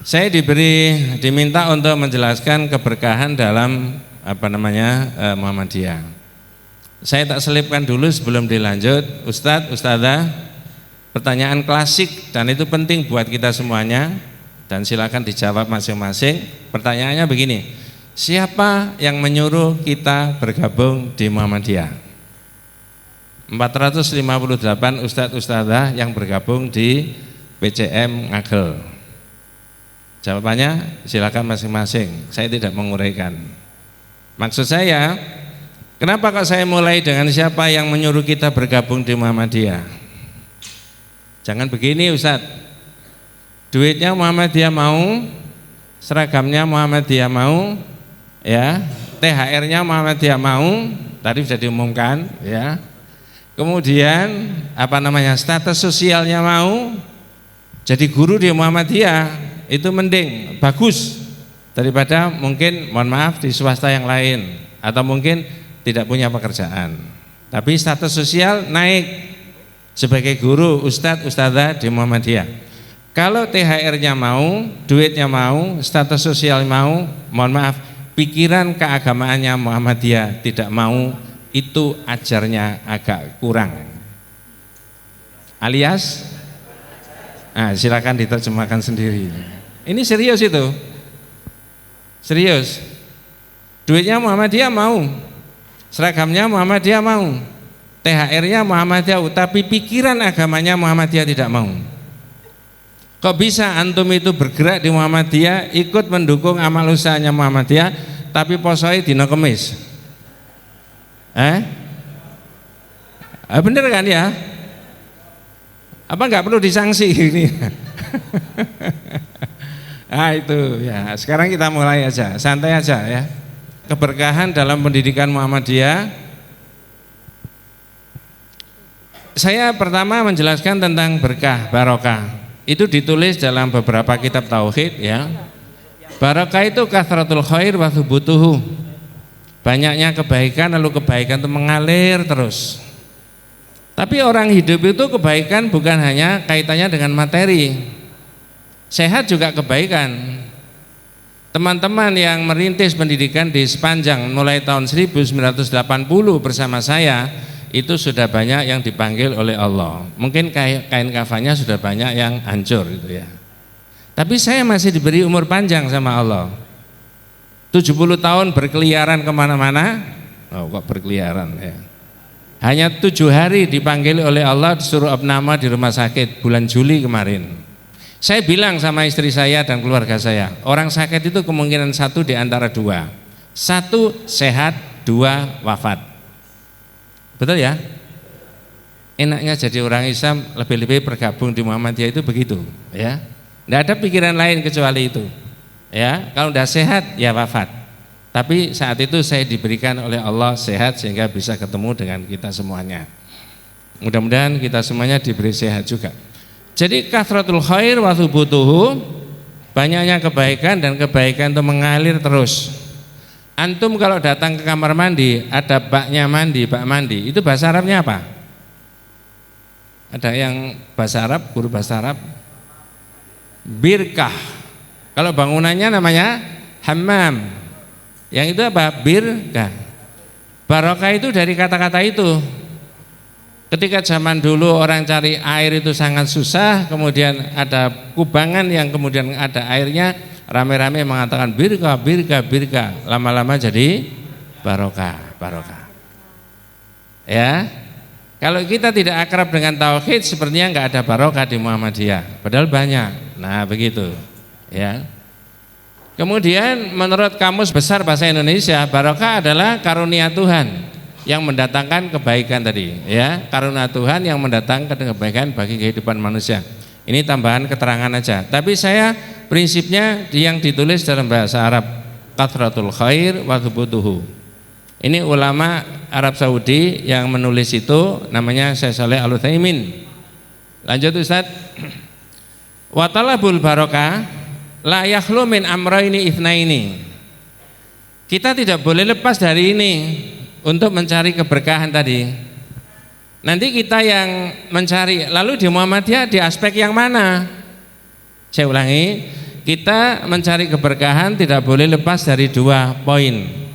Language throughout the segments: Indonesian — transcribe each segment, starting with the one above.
Saya diminta untuk menjelaskan keberkahan dalam Muhammadiyah. Saya tak selipkan dulu sebelum dilanjut. Ustadz, Ustadzah, pertanyaan klasik dan itu penting buat kita semuanya dan silakan dijawab masing-masing. Pertanyaannya begini, siapa yang menyuruh kita bergabung di Muhammadiyah? 458 Ustadz Ustadzah yang bergabung di PCM Ngagel. Jawabannya silakan masing-masing, saya tidak menguraikan. Maksud saya, kenapa kok saya mulai dengan siapa yang menyuruh kita bergabung di Muhammadiyah? Jangan begini Ustadz, duitnya Muhammadiyah mau, seragamnya Muhammadiyah mau, ya, THR-nya Muhammadiyah mau, tadi sudah diumumkan, ya. Kemudian status sosialnya mau, jadi guru di Muhammadiyah itu mending, bagus daripada mungkin mohon maaf di swasta yang lain atau mungkin tidak punya pekerjaan. Tapi status sosial naik sebagai guru, ustadz, ustadzah di Muhammadiyah. Kalau THR-nya mau, duitnya mau, status sosial mau, mohon maaf, pikiran keagamaannya Muhammadiyah tidak mau, itu ajarnya agak kurang. Alias, silakan diterjemahkan sendiri. Ini serius itu, serius. Duitnya Muhammadiyah mau, seragamnya Muhammadiyah mau, THR-nya Muhammadiyah, tapi pikiran agamanya Muhammadiyah tidak mau. Kok bisa antum itu bergerak di Muhammadiyah, ikut mendukung amal usahanya Muhammadiyah, tapi posoi dina Kemis? Bener kan ya? Apa nggak perlu disanksi ini? Itu ya. Sekarang kita mulai aja, santai aja ya. Keberkahan dalam pendidikan Muhammadiyah. Saya pertama menjelaskan tentang berkah, barokah. Itu ditulis dalam beberapa kitab tauhid ya. Barokah itu kathratul khair wa thubutuhu. Banyaknya kebaikan, lalu kebaikan itu mengalir terus. Tapi orang hidup itu kebaikan bukan hanya kaitannya dengan materi. Sehat juga kebaikan. Teman-teman yang merintis pendidikan di sepanjang mulai tahun 1980 bersama saya, itu sudah banyak yang dipanggil oleh Allah. Mungkin kain kafannya sudah banyak yang hancur gitu ya. Tapi saya masih diberi umur panjang sama Allah. 70 tahun berkeliaran kemana-mana. Kok berkeliaran ya. Hanya 7 hari dipanggil oleh Allah, disuruh opname di rumah sakit bulan Juli kemarin. Saya bilang sama istri saya dan keluarga saya, orang sakit itu kemungkinan satu di antara dua. Satu sehat, dua wafat. Betul ya? Enaknya jadi orang Islam lebih-lebih bergabung di Muhammadiyah itu begitu ya. Tidak ada pikiran lain kecuali itu ya. Kalau tidak sehat ya wafat. Tapi saat itu saya diberikan oleh Allah sehat sehingga bisa ketemu dengan kita semuanya. Mudah-mudahan kita semuanya diberi sehat juga. Jadi kathratul khair wa thubutuhu, banyaknya kebaikan dan kebaikan itu mengalir terus. Antum kalau datang ke kamar mandi ada baknya mandi, bak mandi, itu bahasa Arabnya apa? Ada yang bahasa Arab, guru bahasa Arab? Birkah. Kalau bangunannya namanya hammam. Yang itu apa? Birkah. Barokah itu dari kata-kata itu. Ketika zaman dulu orang cari air itu sangat susah, kemudian ada kubangan yang kemudian ada airnya, rame-rame mengatakan birka, birka, birka, lama-lama jadi barokah, barokah. Ya, kalau kita tidak akrab dengan tauhid, sepertinya nggak ada barokah di Muhammadiyah, padahal banyak. Nah begitu, ya. Kemudian menurut Kamus Besar Bahasa Indonesia, barokah adalah karunia Tuhan yang mendatangkan kebaikan tadi ya, karunia Tuhan yang mendatangkan kebaikan bagi kehidupan manusia. Ini tambahan keterangan aja. Tapi saya prinsipnya yang ditulis dalam bahasa Arab, kathratul khair wa thubutuhu. Ini ulama Arab Saudi yang menulis itu namanya Syekh Shalih Al Utsaimin. Lanjut Ustaz. Wa talabul barokah la yakhlu min amrayni itsnaini. Kita tidak boleh lepas dari ini untuk mencari keberkahan tadi. Nanti kita yang mencari, lalu di Muhammadiyah di aspek yang mana? Saya ulangi, kita mencari keberkahan tidak boleh lepas dari 2 poin.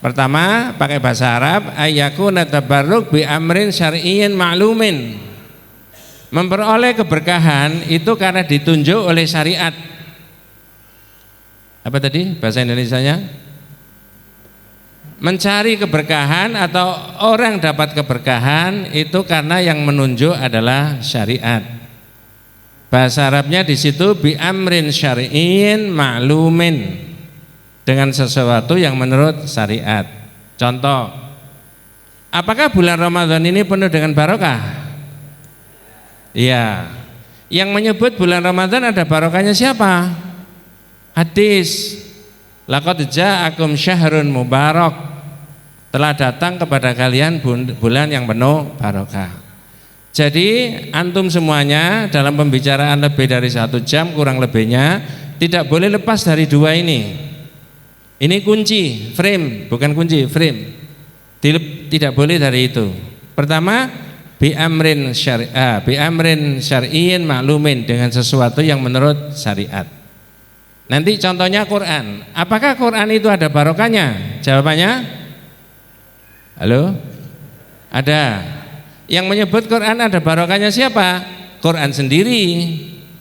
Pertama, pakai bahasa Arab, ayyakuna tabarruk bi amrin syar'iyyin ma'lumin. Memperoleh keberkahan itu karena ditunjuk oleh syariat. Apa tadi bahasa Indonesianya? Mencari keberkahan atau orang dapat keberkahan itu karena yang menunjuk adalah syariat. Bahasa Arabnya di situ bi amrin syar'iyyin ma'lumin, dengan sesuatu yang menurut syariat. Contoh, apakah bulan Ramadan ini penuh dengan barokah? Iya. Yang menyebut bulan Ramadan ada barokahnya siapa? Hadis. Laqad ja'akum syahrun mubarak. Telah datang kepada kalian bulan yang penuh barokah. Jadi antum semuanya dalam pembicaraan lebih dari 1 jam kurang lebihnya tidak boleh lepas dari 2 ini. Ini kunci, frame, bukan kunci, frame. Tidak boleh dari itu. Pertama, bi amrin syar'iyyin ma'lumin, dengan sesuatu yang menurut syariat. Nanti contohnya Quran. Apakah Quran itu ada barokahnya? Jawabannya? Halo? Ada. Yang menyebut Quran ada barokahnya siapa? Quran sendiri.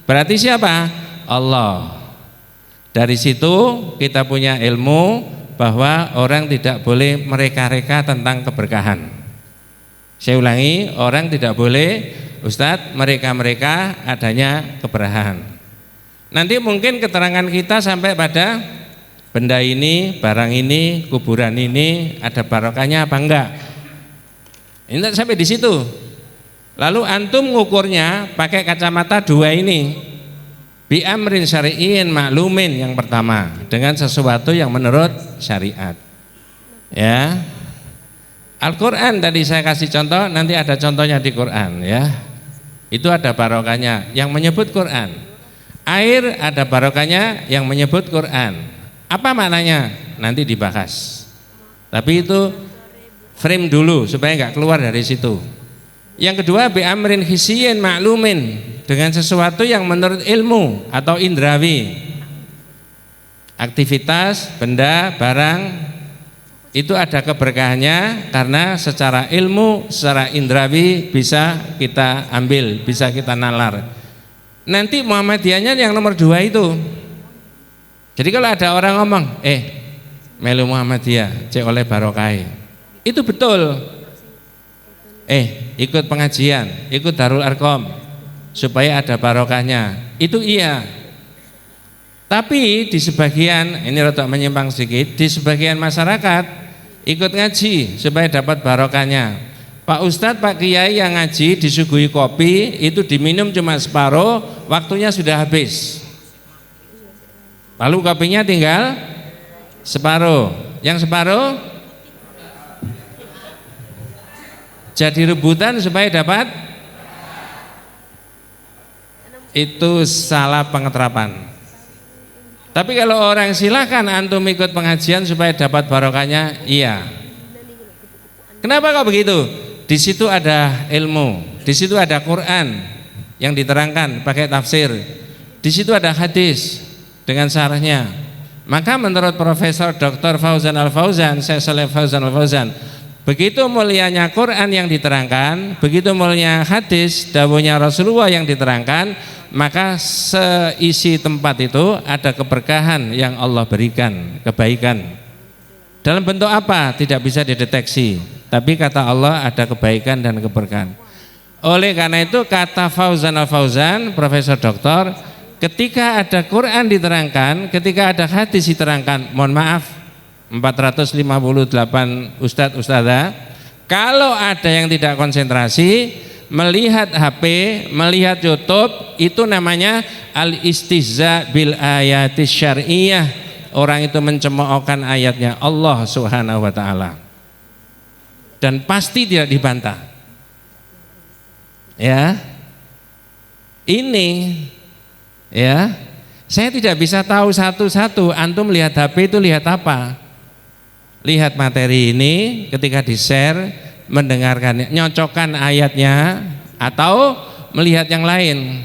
Berarti siapa? Allah. Dari situ kita punya ilmu bahwa orang tidak boleh mereka-reka tentang keberkahan. Saya ulangi, orang tidak boleh Ustadz mereka-mereka adanya keberkahan. Nanti mungkin keterangan kita sampai pada benda ini, barang ini, kuburan ini ada barokahnya apa enggak? Ini sampai di situ. Lalu antum ngukurnya pakai kacamata 2 ini. Bi amrin syar'iyyin ma'lumin yang pertama, dengan sesuatu yang menurut syariat. Ya. Al-Qur'an tadi saya kasih contoh, nanti ada contohnya di Quran ya. Itu ada barokahnya yang menyebut Quran. Air ada barokahnya yang menyebut Quran. Apa maknanya? Nanti dibahas. Tapi itu frame dulu supaya enggak keluar dari situ. Yang kedua, bi amrin hisiyyin ma'lumin, dengan sesuatu yang menurut ilmu atau indrawi. Aktivitas, benda, barang itu ada keberkahannya karena secara ilmu, secara indrawi bisa kita ambil, bisa kita nalar. Nanti Muhammadiyahnya yang nomor 2 itu. Jadi kalau ada orang ngomong, melu Muhammadiyah, cek oleh barokai. Itu betul. Ikut pengajian, ikut Darul Arqam supaya ada barokahnya. Itu iya. Tapi di sebagian, ini rotok menyimpang sedikit, di sebagian masyarakat ikut ngaji supaya dapat barokahnya. Pak Ustadz, Pak Kiai yang ngaji disuguhi kopi, itu diminum cuma separuh, waktunya sudah habis. Lalu kopinya tinggal separuh. Yang separuh jadi rebutan supaya dapat. Itu salah pengeterapan. Tapi kalau orang silakan antum ikut pengajian supaya dapat barokahnya, iya. Kenapa kok begitu? Di situ ada ilmu, di situ ada Quran yang diterangkan pakai tafsir, di situ ada hadis dengan syarahnya. Maka menurut Profesor Dr. Fauzan Al-Fauzan, Syekh Shalih Fauzan Al-Fauzan, begitu mulianya Quran yang diterangkan, begitu mulia hadis dawuhnya Rasulullah yang diterangkan, maka seisi tempat itu ada keberkahan yang Allah berikan, kebaikan. Dalam bentuk apa? Tidak bisa dideteksi, tapi kata Allah ada kebaikan dan keberkahan. Oleh karena itu kata Fauzan Al-Fauzan, Profesor Doktor, ketika ada Quran diterangkan, ketika ada hadis diterangkan, mohon maaf 458 ustadz ustadzah, kalau ada yang tidak konsentrasi melihat HP, melihat YouTube, itu namanya al-istihza bil ayatis syar'iyah. Orang itu mencemoohkan ayatnya Allah Subhanahu wa taala. Dan pasti tidak dibantah. Ya. Ini ya, saya tidak bisa tahu satu-satu. Antum lihat HP itu lihat apa? Lihat materi ini ketika di-share, mendengarkannya, nyocokkan ayatnya atau melihat yang lain.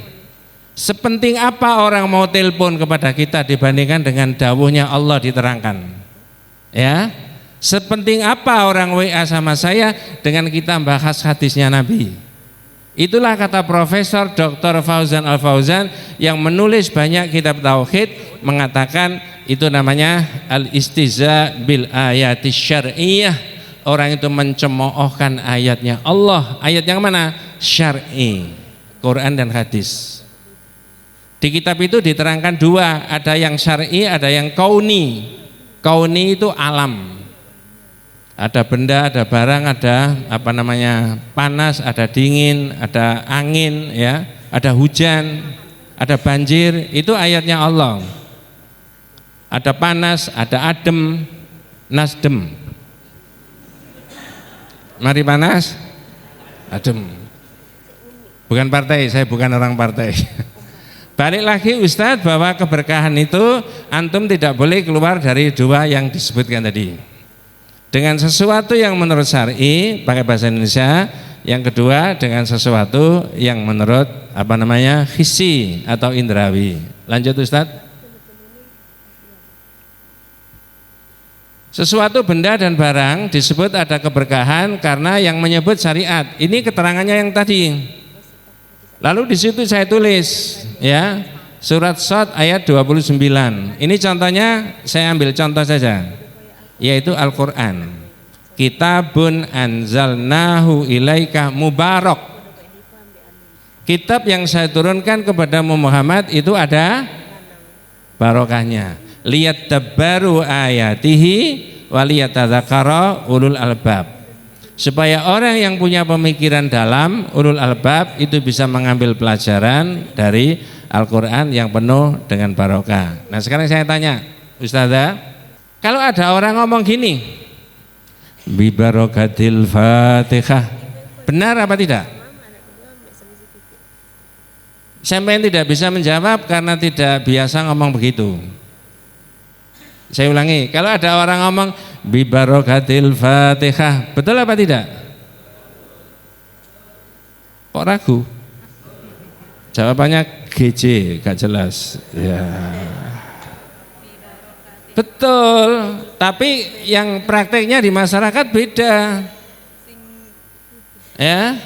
Sepenting apa orang mau telepon kepada kita dibandingkan dengan dawuhnya Allah diterangkan? Ya, sepenting apa orang WA sama saya dengan kita bahas hadisnya Nabi? Itulah kata Profesor Dr. Fauzan Al-Fauzan yang menulis banyak kitab tauhid, mengatakan itu namanya al-istiza bil ayati syar'iyah. Orang itu mencemoohkan ayatnya Allah. Ayat yang mana? Syar'i, Quran dan hadis. Di kitab itu diterangkan dua, ada yang syar'i, ada yang kauni. Kauni itu alam. Ada benda, ada barang, ada apa namanya? Panas, ada dingin, ada angin, ya, ada hujan, ada banjir, itu ayatnya Allah. Ada panas, ada adem, nasdem. Mari panas, adem. Bukan partai, saya bukan orang partai. Balik lagi Ustadz bahwa keberkahan itu antum tidak boleh keluar dari dua yang disebutkan tadi. Dengan sesuatu yang menurut syar'i pakai bahasa Indonesia, yang kedua dengan sesuatu yang menurut apa namanya? Hissi atau indrawi. Lanjut Ustadz. Sesuatu benda dan barang disebut ada keberkahan karena yang menyebut syariat. Ini keterangannya yang tadi. Lalu di situ saya tulis, ya, surat Shad ayat 29. Ini contohnya, saya ambil contoh saja, yaitu Al-Quran. Kitabun anzalnahu ilaika mubarak. Kitab yang saya turunkan kepada Muhammad itu ada barokahnya. Liyadabbaru ayatihi waliyatadzakara ulul albab. Supaya orang yang punya pemikiran dalam, ulul albab, itu bisa mengambil pelajaran dari Al-Quran yang penuh dengan barokah. Nah sekarang saya tanya Ustazah, kalau ada orang ngomong gini, bi barokatil Fatihah, benar apa tidak? Sampai tidak bisa menjawab karena tidak biasa ngomong begitu. Saya ulangi, kalau ada orang ngomong bi barokatil Fatihah, betul apa tidak? Kok ragu? Jawabannya GJ, gak jelas. Ya. Betul, tapi yang prakteknya di masyarakat beda. Ya.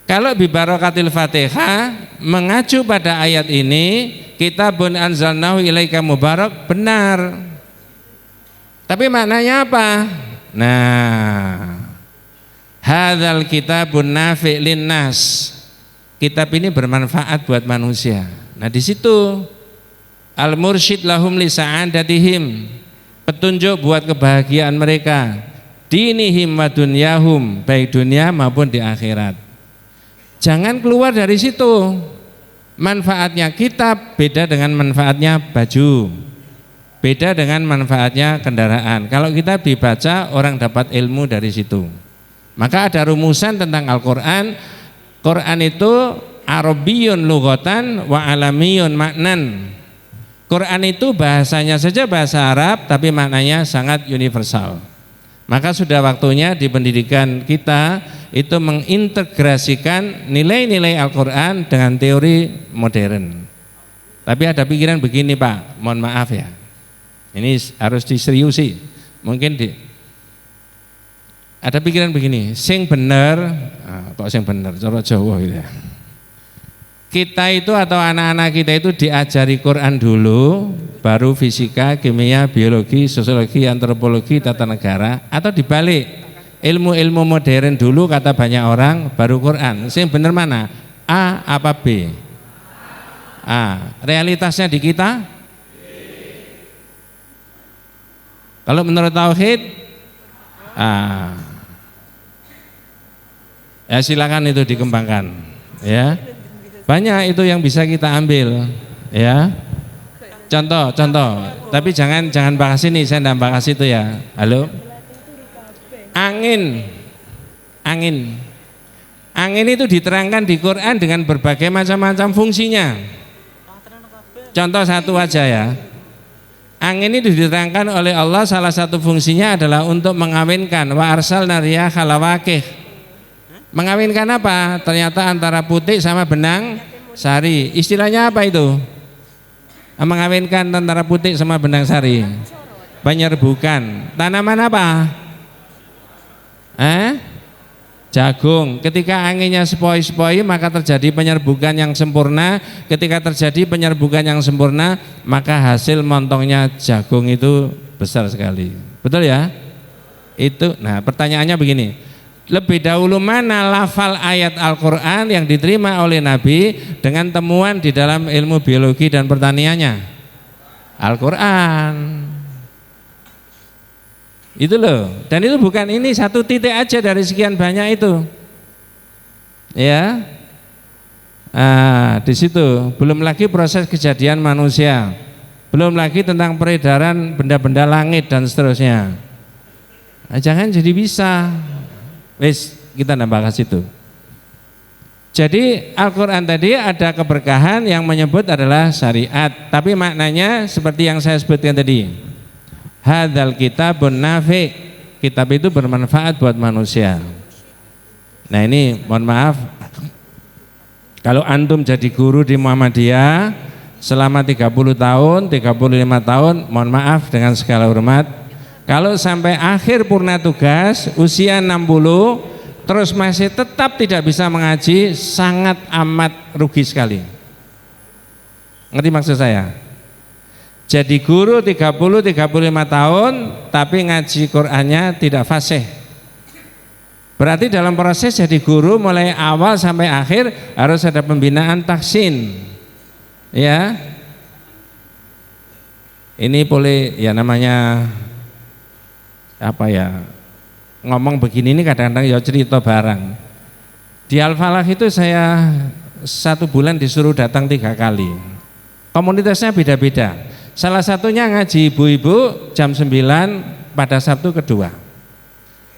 Kalau bi barokatil Fatihah mengacu pada ayat ini, kitabun anzalnahu ilaika mubarak, benar. Tapi maknanya apa? Nah, hadzal kitabun nafi' linnas. Kitab ini bermanfaat buat manusia. Nah, di situ al-mursyid lahum li sa'adatihim, petunjuk buat kebahagiaan mereka, dinihim wa dunyahum, baik dunia maupun di akhirat. Jangan keluar dari situ. Manfaatnya kitab beda dengan manfaatnya baju. Beda dengan manfaatnya kendaraan. Kalau kita dibaca, orang dapat ilmu dari situ. Maka ada rumusan tentang Al-Quran. Quran itu Arabiyyun lughatan wa alamiyun maknan. Quran itu bahasanya saja bahasa Arab, tapi maknanya sangat universal. Maka sudah waktunya di pendidikan kita itu mengintegrasikan nilai-nilai Al-Quran dengan teori modern. Tapi ada pikiran begini Pak, mohon maaf ya. Ini harus diseriusi. Mungkin ada pikiran begini, sing bener, kok sing bener, cara Jawa gitu ya. Kita itu atau anak-anak kita itu diajari Quran dulu, baru fisika, kimia, biologi, sosiologi, antropologi, tata negara, atau dibalik, ilmu-ilmu modern dulu kata banyak orang, baru Quran. Sing bener mana? A apa B? A. Realitasnya di kita? Kalau menurut tauhid, ya silakan itu dikembangkan, ya. Banyak itu yang bisa kita ambil, ya. Contoh, tapi jangan bahas ini, saya tidak bahas itu ya. Halo. Angin itu diterangkan di Quran dengan berbagai macam-macam fungsinya. Contoh satu aja ya. Angin itu diterangkan oleh Allah, salah satu fungsinya adalah untuk mengawinkan. Wa arsalna riyaha lawaqih. Mengawinkan apa? Ternyata antara putih sama benang Sari. Istilahnya apa itu? Mengawinkan tentara putih sama benang sari. Penyerbukan. Tanaman apa? Jagung. Ketika anginnya sepoi-sepoi maka terjadi penyerbukan yang sempurna. Ketika terjadi penyerbukan yang sempurna maka hasil montongnya jagung itu besar sekali. Betul ya? Itu. Nah, pertanyaannya begini. Lebih dahulu mana lafal ayat Al-Quran yang diterima oleh Nabi dengan temuan di dalam ilmu biologi dan pertaniannya? Al-Quran. Itu loh. Dan itu bukan ini satu titik aja dari sekian banyak itu. Ya. Di situ belum lagi proses kejadian manusia. Belum lagi tentang peredaran benda-benda langit dan seterusnya. Jangan jadi bisa. Wis, kita nambah ke situ. Jadi Al-Quran tadi ada keberkahan yang menyebut adalah syariat, tapi maknanya seperti yang saya sebutkan tadi. Hadzal kitabun nafi', kitab itu bermanfaat buat manusia. Nah ini mohon maaf, kalau antum jadi guru di Muhammadiyah selama 30 tahun, 35 tahun, mohon maaf dengan segala hormat, kalau sampai akhir purna tugas usia 60 terus masih tetap tidak bisa mengaji, sangat amat rugi sekali. Ngerti maksud saya? Jadi guru 30-35 tahun tapi ngaji Qur'annya tidak fasih. Berarti dalam proses jadi guru mulai awal sampai akhir harus ada pembinaan tahsin. Ya. Ini boleh ya namanya apa ya, ngomong begini ini kadang-kadang ya cerita barang. Di Al-Falah itu saya 1 bulan disuruh datang 3 kali. Komunitasnya beda-beda. Salah satunya ngaji ibu-ibu jam 9 pada Sabtu kedua.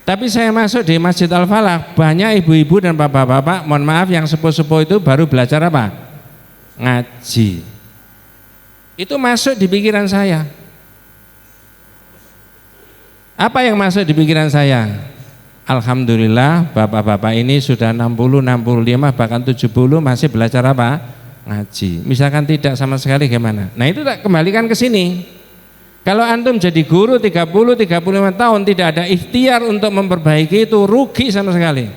Tapi saya masuk di Masjid Al-Falah, banyak ibu-ibu dan bapak-bapak, mohon maaf yang sepuh-sepuh itu baru belajar apa? Ngaji. Itu masuk di pikiran saya. Apa yang masuk di pikiran saya? Alhamdulillah bapak-bapak ini sudah 60, 65 bahkan 70 masih belajar apa? Ngaji. Misalkan tidak sama sekali gimana? Nah itu tak kembalikan ke sini. Kalau antum jadi guru 30, 35 tahun tidak ada ikhtiar untuk memperbaiki itu rugi sama sekali.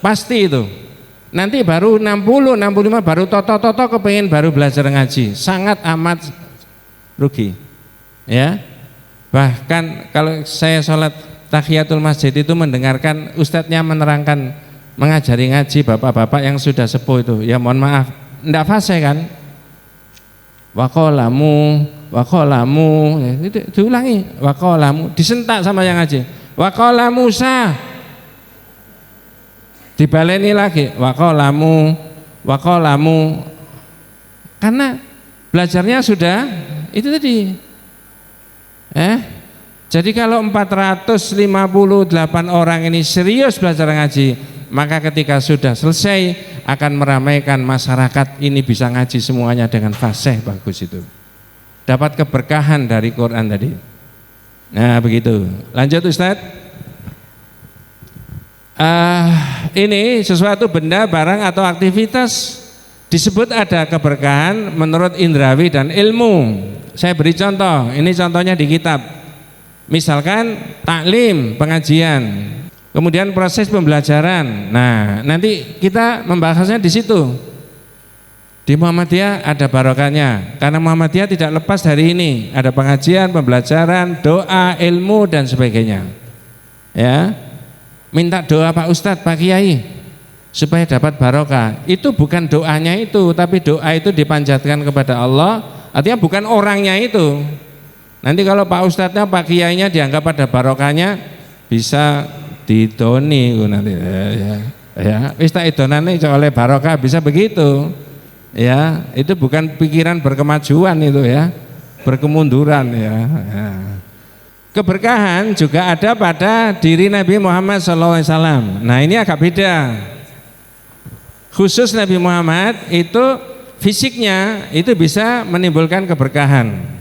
Pasti itu. Nanti baru 60, 65 baru toto-toto kepengen baru belajar ngaji. Sangat amat rugi. Ya. Bahkan kalau saya sholat tahiyatul masjid itu mendengarkan ustadznya menerangkan mengajari ngaji bapak-bapak yang sudah sepuh itu, ya mohon maaf, enggak fasih kan? Waqalamu, ya, itu diulangi, waqalamu, disentak sama yang ngaji. Waqala Musa, dibaleni lagi, waqalamu, karena belajarnya sudah itu tadi. Jadi kalau 458 orang ini serius belajar ngaji, maka ketika sudah selesai akan meramaikan masyarakat ini bisa ngaji semuanya dengan fasih, bagus itu. Dapat keberkahan dari Quran tadi. Nah begitu. Lanjut Ustaz. Ini sesuatu benda, barang atau aktivitas disebut ada keberkahan menurut indrawi dan ilmu. Saya beri contoh, ini contohnya di kitab. Misalkan taklim, pengajian, kemudian proses pembelajaran. Nah, nanti kita membahasnya di situ. Di Muhammadiyah ada barokahnya, karena Muhammadiyah tidak lepas dari ini. Ada pengajian, pembelajaran, doa, ilmu dan sebagainya. Ya, minta doa Pak Ustadz, Pak Kiai, supaya dapat barokah. Itu bukan doanya itu, tapi doa itu dipanjatkan kepada Allah. Artinya bukan orangnya itu. Nanti kalau Pak Ustadznya, Pak Kiainya dianggap ada barokahnya, bisa didoni nanti. Ya, wis tak idonane oleh barokah, bisa begitu. Ya, itu bukan pikiran berkemajuan itu ya, berkemunduran ya. Keberkahan juga ada pada diri Nabi Muhammad SAW. Nah ini agak beda. Khusus Nabi Muhammad itu fisiknya itu bisa menimbulkan keberkahan.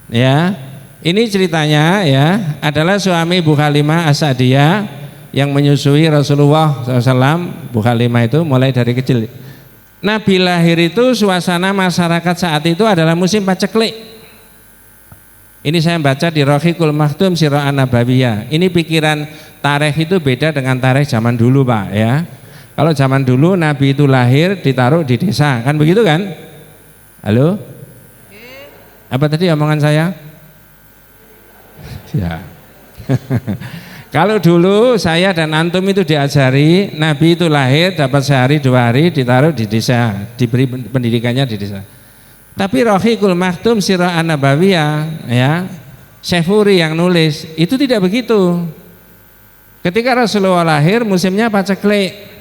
Ya, ini ceritanya ya adalah suami Bu Halimah As-Sa'diyah yang menyusui Rasulullah SAW. Bu Halimah itu mulai dari kecil. Nabi lahir itu suasana masyarakat saat itu adalah musim paceklik. Ini saya baca di Rahiqul Maktum Sirah An-Nabawiyah. Ini pikiran tarikh itu beda dengan tarikh zaman dulu, Pak, ya. Kalau zaman dulu Nabi itu lahir ditaruh di desa, kan begitu kan? Halo? Apa tadi omongan saya? Ya. Kalau dulu saya dan antum itu diajari Nabi itu lahir dapat sehari 2 hari ditaruh di desa, diberi pendidikannya di desa. Tapi Rahiqul Maktum Sirah An-Nabawiyah, ya, Syefuri yang nulis itu tidak begitu. Ketika Rasulullah lahir musimnya paceklik.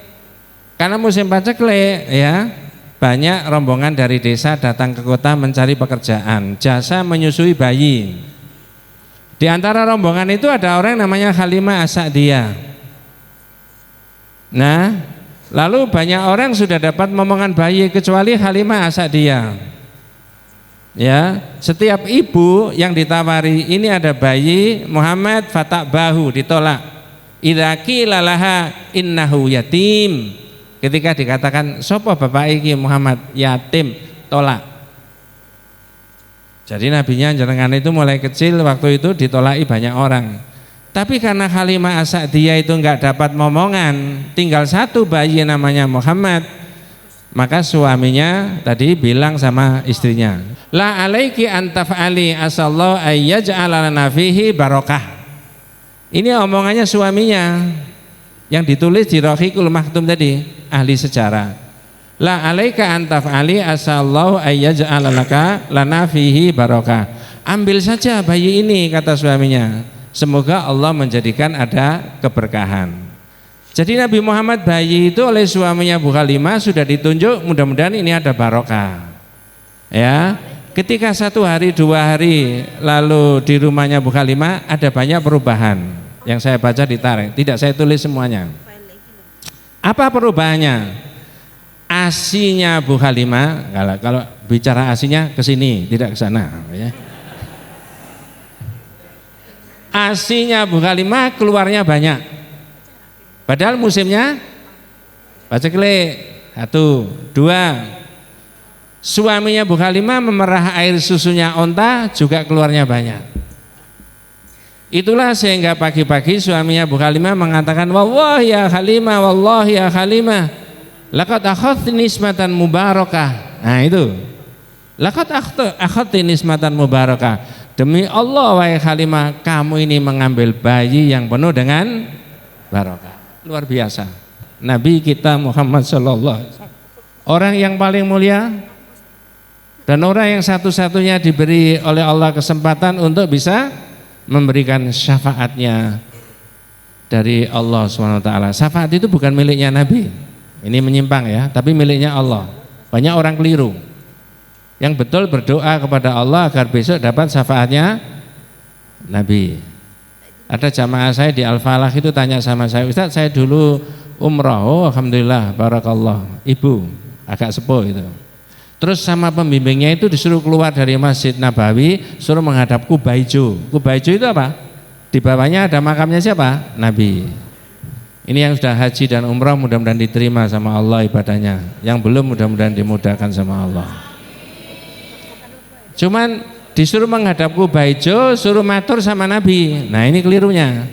Karena musim paceklik, ya, banyak rombongan dari desa datang ke kota mencari pekerjaan, jasa menyusui bayi. Di antara rombongan itu ada orang namanya Halimah As-Sa'diyah. Nah, lalu banyak orang sudah dapat momongan bayi kecuali Halimah As-Sa'diyah. Ya, setiap ibu yang ditawari ini ada bayi Muhammad fatakbahu ditolak. Idza qila laha innahu yatim. Ketika dikatakan sapa bapak iki Muhammad yatim, tolak. Jadi nabinya jenengan itu mulai kecil waktu itu ditolaki banyak orang. Tapi karena Halimah As-Sa'diyah itu enggak dapat momongan, tinggal satu bayi namanya Muhammad, maka suaminya tadi bilang sama istrinya, la alaiki antaf'ali asallahu ayyaj'ala lana fihi barokah. Ini omongannya suaminya yang ditulis di Rahiqul Maktum tadi, ahli sejarah. La alaika antaf'ali asallahu ayyaj'ala laka lana fihi barokah. Ambil saja bayi ini, kata suaminya, semoga Allah menjadikan ada keberkahan. Jadi Nabi Muhammad bayi itu oleh suaminya Bu Halimah sudah ditunjuk, mudah-mudahan ini ada barokah. Ya, ketika 1 hari 2 hari lalu di rumahnya Bu Halimah ada banyak perubahan yang saya baca di tarikh, tidak saya tulis semuanya. Apa perubahannya? Asinya Bu Halimah, kalau bicara asinya ke sini, tidak ke sana, ya. Asinya Bu Halimah keluarnya banyak. Padahal musimnya paceklik. 1, 2. Suaminya Bu Halimah memerah air susunya onta juga keluarnya banyak. Itulah sehingga pagi-pagi suaminya Bu Halimah mengatakan, wallahi ya Halimah, wallahi ya Halimah, laqad akhadti nismatan mubarakah. Nah itu, laqad akhadti nismatan mubarakah. Demi Allah wahai Halimah, kamu ini mengambil bayi yang penuh dengan barokah. Luar biasa. Nabi kita Muhammad sallallahu alaihi wasallam, orang yang paling mulia dan orang yang satu-satunya diberi oleh Allah kesempatan untuk bisa memberikan syafaatnya dari Allah SWT. Syafaat itu bukan miliknya Nabi, ini menyimpang ya, tapi miliknya Allah. Banyak orang keliru. Yang betul berdoa kepada Allah agar besok dapat syafaatnya Nabi. Ada jamaah saya di Al-Falah itu tanya sama saya, Ustaz, saya dulu umrah, oh alhamdulillah, barakallah, ibu agak sepuh itu. Terus sama pembimbingnya itu disuruh keluar dari Masjid Nabawi, suruh menghadap Kuba Hijau. Kuba Hijau itu apa? Di bawahnya ada makamnya siapa? Nabi. Ini yang sudah haji dan umrah mudah-mudahan diterima sama Allah ibadahnya. Yang belum mudah-mudahan dimudahkan sama Allah. Cuman disuruh menghadap Kuba Hijau, suruh matur sama Nabi. Nah ini kelirunya.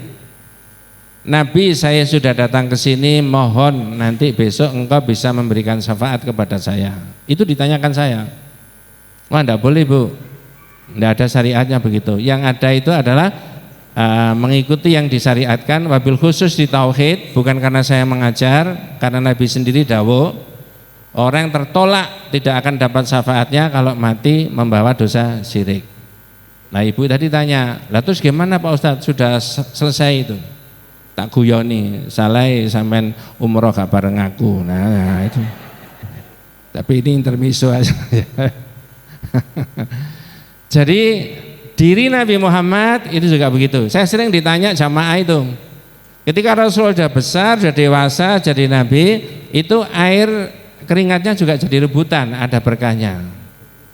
Nabi, saya sudah datang ke sini, mohon nanti besok engkau bisa memberikan syafaat kepada saya. Itu ditanyakan saya. Wah, enggak boleh Bu, enggak ada syariatnya begitu. Yang ada itu adalah mengikuti yang disyariatkan, wabil khusus di tauhid, bukan karena saya mengajar, karena Nabi sendiri dawuh, orang yang tertolak tidak akan dapat syafaatnya kalau mati membawa dosa syirik. Nah ibu tadi tanya, lah terus gimana Pak Ustadz, sudah selesai itu? Tak guyoni, salai sampean umroh gak bareng aku. Nah itu. Tapi ini intermiso aja. Jadi diri Nabi Muhammad itu juga begitu. Saya sering ditanya jamaah itu, ketika Rasul sudah besar, sudah dewasa, jadi Nabi, itu air keringatnya juga jadi rebutan, ada berkahnya.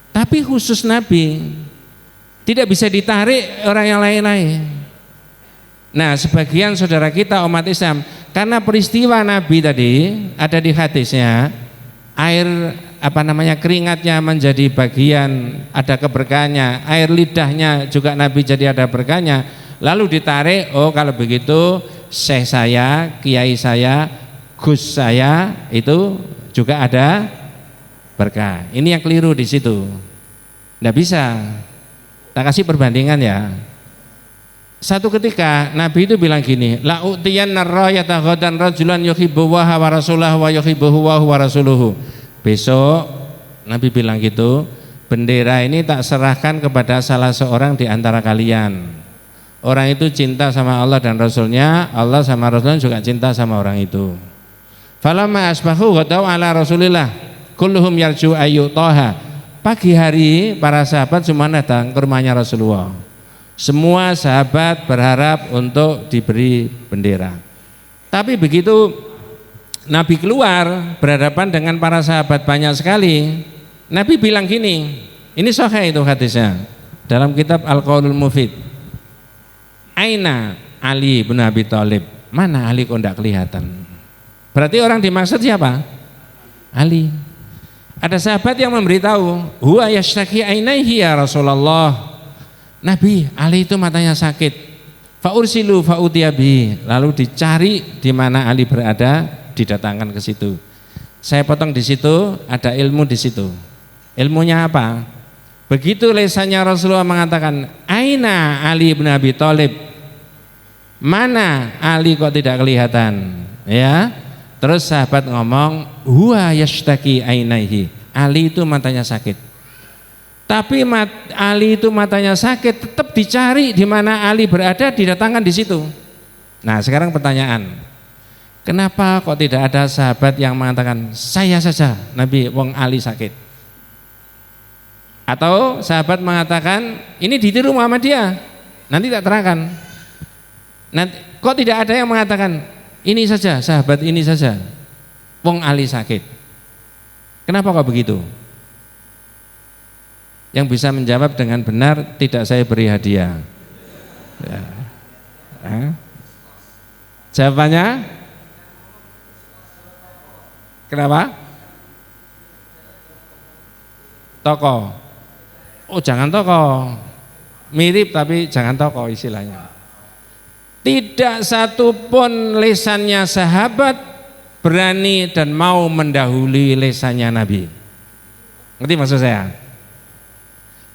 Tapi khusus Nabi, tidak bisa ditarik orang yang lain-lain. Nah sebagian saudara kita umat Islam, karena peristiwa Nabi tadi ada di hadisnya, air keringatnya menjadi bagian, ada keberkahannya, air lidahnya juga Nabi jadi ada berkahnya. Lalu ditarik, oh kalau begitu syekh saya, kiai saya, gus saya itu juga ada berkah. Ini yang keliru di situ. Nggak bisa. Tak kasih perbandingan ya. Satu ketika Nabi itu bilang gini, la utiyanna rayata ghadan rajulan yuhibbu wa rasulahu wa yuhibbuhu wa rasuluhu. Besok Nabi bilang gitu, bendera ini tak serahkan kepada salah seorang di antara kalian. Orang itu cinta sama Allah dan Rasulnya, Allah sama Rasulnya juga cinta sama orang itu. Falamma asbahu ghadaw ala Rasulillah kulluhum yarju ayyutaha. Pagi hari para sahabat semua datang ke rumahnya Rasulullah. Semua sahabat berharap untuk diberi bendera. Tapi begitu Nabi keluar berhadapan dengan para sahabat banyak sekali, Nabi bilang gini, ini sahih itu hadisnya dalam kitab Al-Qaulul Mufid. Aina Ali bin Abi Thalib, mana Ali kok tidak kelihatan? Berarti orang dimaksud siapa? Ali. Ada sahabat yang memberitahu, huwa yashtaki ainaihi ya Rasulullah. Nabi, Ali itu matanya sakit. Fa ursilu fa utiyabi. Lalu dicari di mana Ali berada, didatangkan ke situ. Saya potong di situ, ada ilmu di situ. Ilmunya apa? Begitu lesannya Rasulullah mengatakan, aina Ali bin Abi Thalib? Mana Ali kok tidak kelihatan? Ya. Terus sahabat ngomong, huwa yashtaki ainaihi. Ali itu matanya sakit. Tapi Ali itu matanya sakit, tetap dicari di mana Ali berada, didatangkan di situ. Nah, sekarang pertanyaan. Kenapa kok tidak ada sahabat yang mengatakan, saya saja Nabi wong Ali sakit? Atau sahabat mengatakan, ini ditiru Muhammadiyah. Nanti tak terangkan. Nanti, kok tidak ada yang mengatakan, ini saja, sahabat ini saja wong Ali sakit? Kenapa kok begitu? Yang bisa menjawab dengan benar, tidak saya beri hadiah ya. Jawabannya kenapa? Tokoh. Oh jangan tokoh, mirip tapi jangan tokoh istilahnya. Tidak satu pun lesannya sahabat berani dan mau mendahului lesannya Nabi. Ngerti maksud saya?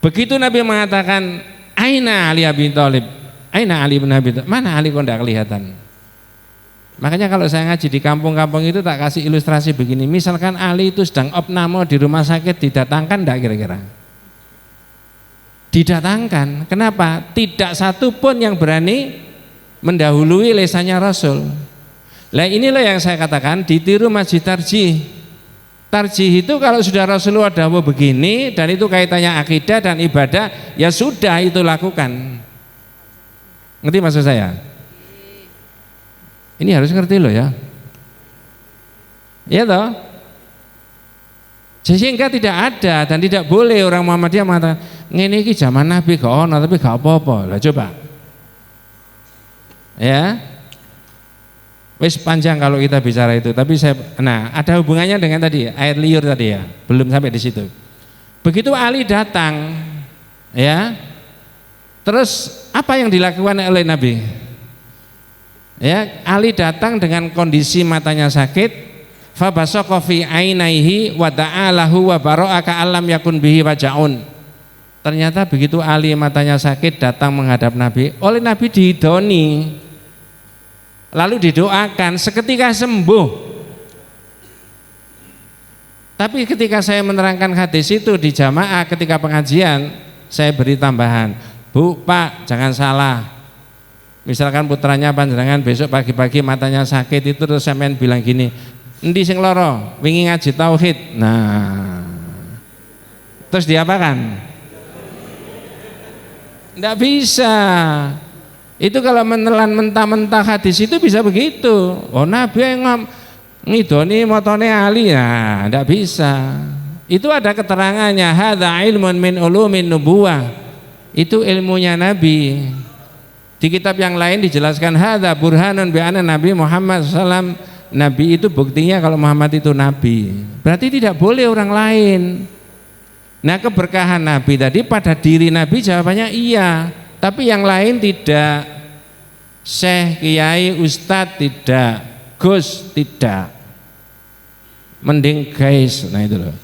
Begitu Nabi mengatakan, aina Ali bin Thalib, aina Ali bin Abi Thalib, mana Ali kok tidak kelihatan? Makanya kalau saya ngaji di kampung-kampung itu tak kasih ilustrasi begini, misalkan Ali itu sedang opname di rumah sakit, didatangkan tidak kira-kira? Didatangkan. Kenapa? Tidak satu pun yang berani mendahului lesannya Rasul. Lah inilah yang saya katakan ditiru Masjid Tarjih. Tarjih itu kalau sudah Rasulullah dawuh begini dan itu kaitannya akidah dan ibadah, ya sudah itu lakukan. Ngerti maksud saya? Ini harus ngerti loh ya. Iya toh? Sehingga tidak ada dan tidak boleh orang Muhammadiyah mengatakan ngene iki zaman Nabi gak ono tapi gak apa-apa. Lah coba. Ya. Wis panjang kalau kita bicara itu, tapi nah ada hubungannya dengan tadi air liur tadi ya, belum sampai di situ. Begitu Ali datang, ya, terus apa yang dilakukan oleh Nabi? Ya, Ali datang dengan kondisi matanya sakit, fa basaqqa fi ainaihi wa ta'alahu wa bara'aka alam yakun bihi wajaun. Ternyata begitu Ali matanya sakit datang menghadap Nabi, oleh Nabi dihidoni. Lalu didoakan seketika sembuh. Tapi ketika saya menerangkan hadis itu di jamaah ketika pengajian, saya beri tambahan, Bu, Pak, jangan salah. Misalkan putranya panjenengan besok pagi-pagi matanya sakit itu terus sampean bilang gini, endi sing loro? Wingi ngaji tauhid. Nah. Terus diapakan? Enggak bisa. Itu kalau menelan mentah-mentah hadis itu bisa begitu. Oh Nabi yang ngidoni motone Ali, nah tidak bisa. Itu ada keterangannya. Hadza ilmun min ulumin nubuwah. Itu ilmunya Nabi. Di kitab yang lain dijelaskan hadza burhanun bi anna Nabi Muhammad SAW Nabi itu buktinya kalau Muhammad itu nabi, berarti tidak boleh orang lain. Nah, keberkahan Nabi tadi pada diri Nabi jawabannya iya, tapi yang lain tidak. Syekh, kiai, ustadz tidak, gus tidak. Mending guys, nah itu loh.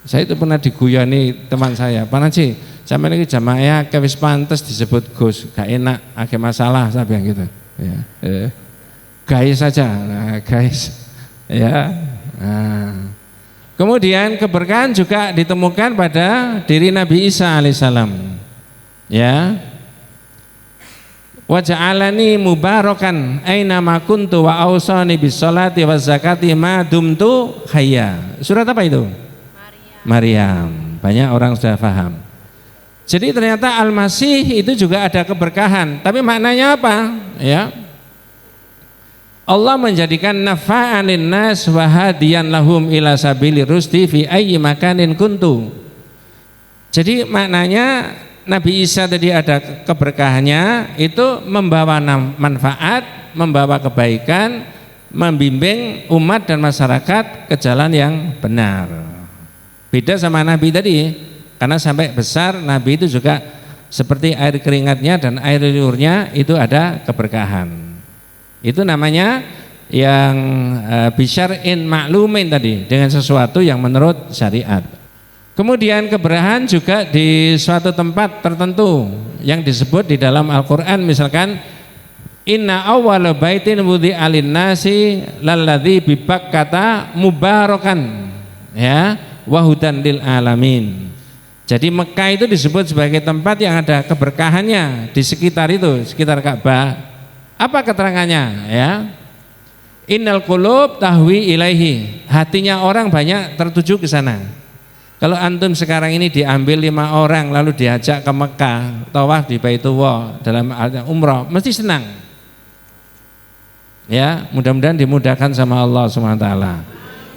Saya itu pernah diguyoni teman saya, "Pak Naji, sampai lagi jamaah kewis pantes disebut gus, gak enak, agak masalah," saya bilang gitu. Ya, guys saja, nah, guys, ya. Nah. Kemudian keberkahan juga ditemukan pada diri Nabi Isa alaihissalam. Ya. Wa ja'alani mubarakan aina ma kuntu wa awsani bis sholati waz zakati ma dumtu hayya. Surat apa itu? Maryam. Banyak orang sudah paham. Jadi ternyata Al-Masih itu juga ada keberkahan, tapi maknanya apa? Ya. Allah menjadikan nafa'an linnas wa hadiyan lahum ila sabili rusdi fi ayyi makanin kuntu. Jadi maknanya Nabi Isa tadi ada keberkahannya, itu membawa manfaat, membawa kebaikan, membimbing umat dan masyarakat ke jalan yang benar. Beda sama Nabi tadi, karena sampai besar Nabi itu juga seperti air keringatnya dan air liurnya itu ada keberkahan. Itu namanya yang bisyar'in ma'lumin tadi, dengan sesuatu yang menurut syariat. Kemudian keberkahan juga di suatu tempat tertentu yang disebut di dalam Al-Qur'an, misalkan inna awwala baitin wudi'a lin-nasi lalladzi bi Bakkata mubarakan, ya, wa hudan lil alamin. Jadi Mekah itu disebut sebagai tempat yang ada keberkahannya di sekitar itu, sekitar Ka'bah. Apa keterangannya? Ya, innal qulub tahwi ilaihi, hatinya orang banyak tertuju ke sana. Kalau antum sekarang ini diambil 5 orang lalu diajak ke Mekah, tawaf di Baitullah dalam umrah, mesti senang. Ya, mudah-mudahan dimudahkan sama Allah SWT.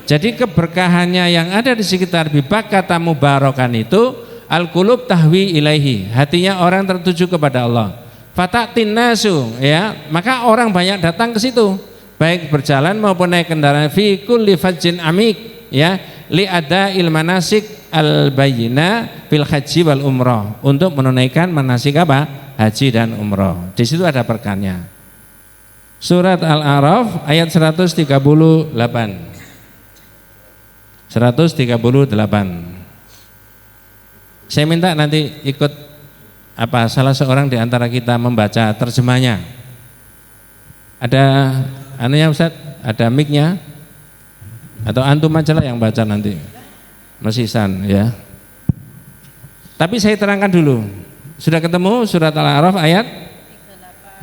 Jadi keberkahannya yang ada di sekitar Bakkata mubarakan itu al-qulub tahwi ilaihi, hatinya orang tertuju kepada Allah. Fatatin nasu, ya, maka orang banyak datang ke situ, baik berjalan maupun naik kendaraan, fi kulli fajjin amik, ya, li adail manasik al bayyina fil haji wal umrah, untuk menunaikan manasik apa? Haji dan umrah. Di situ ada berkahnya. Surat Al-A'raf ayat 138. 138. Saya minta nanti ikut salah seorang di antara kita membaca terjemahnya. Ada anunya Ustaz? Ada mic-nya? Atau antum aja lah yang baca nanti. Mas Ihsan, ya. Tapi saya terangkan dulu. Sudah ketemu surat Al-A'raf ayat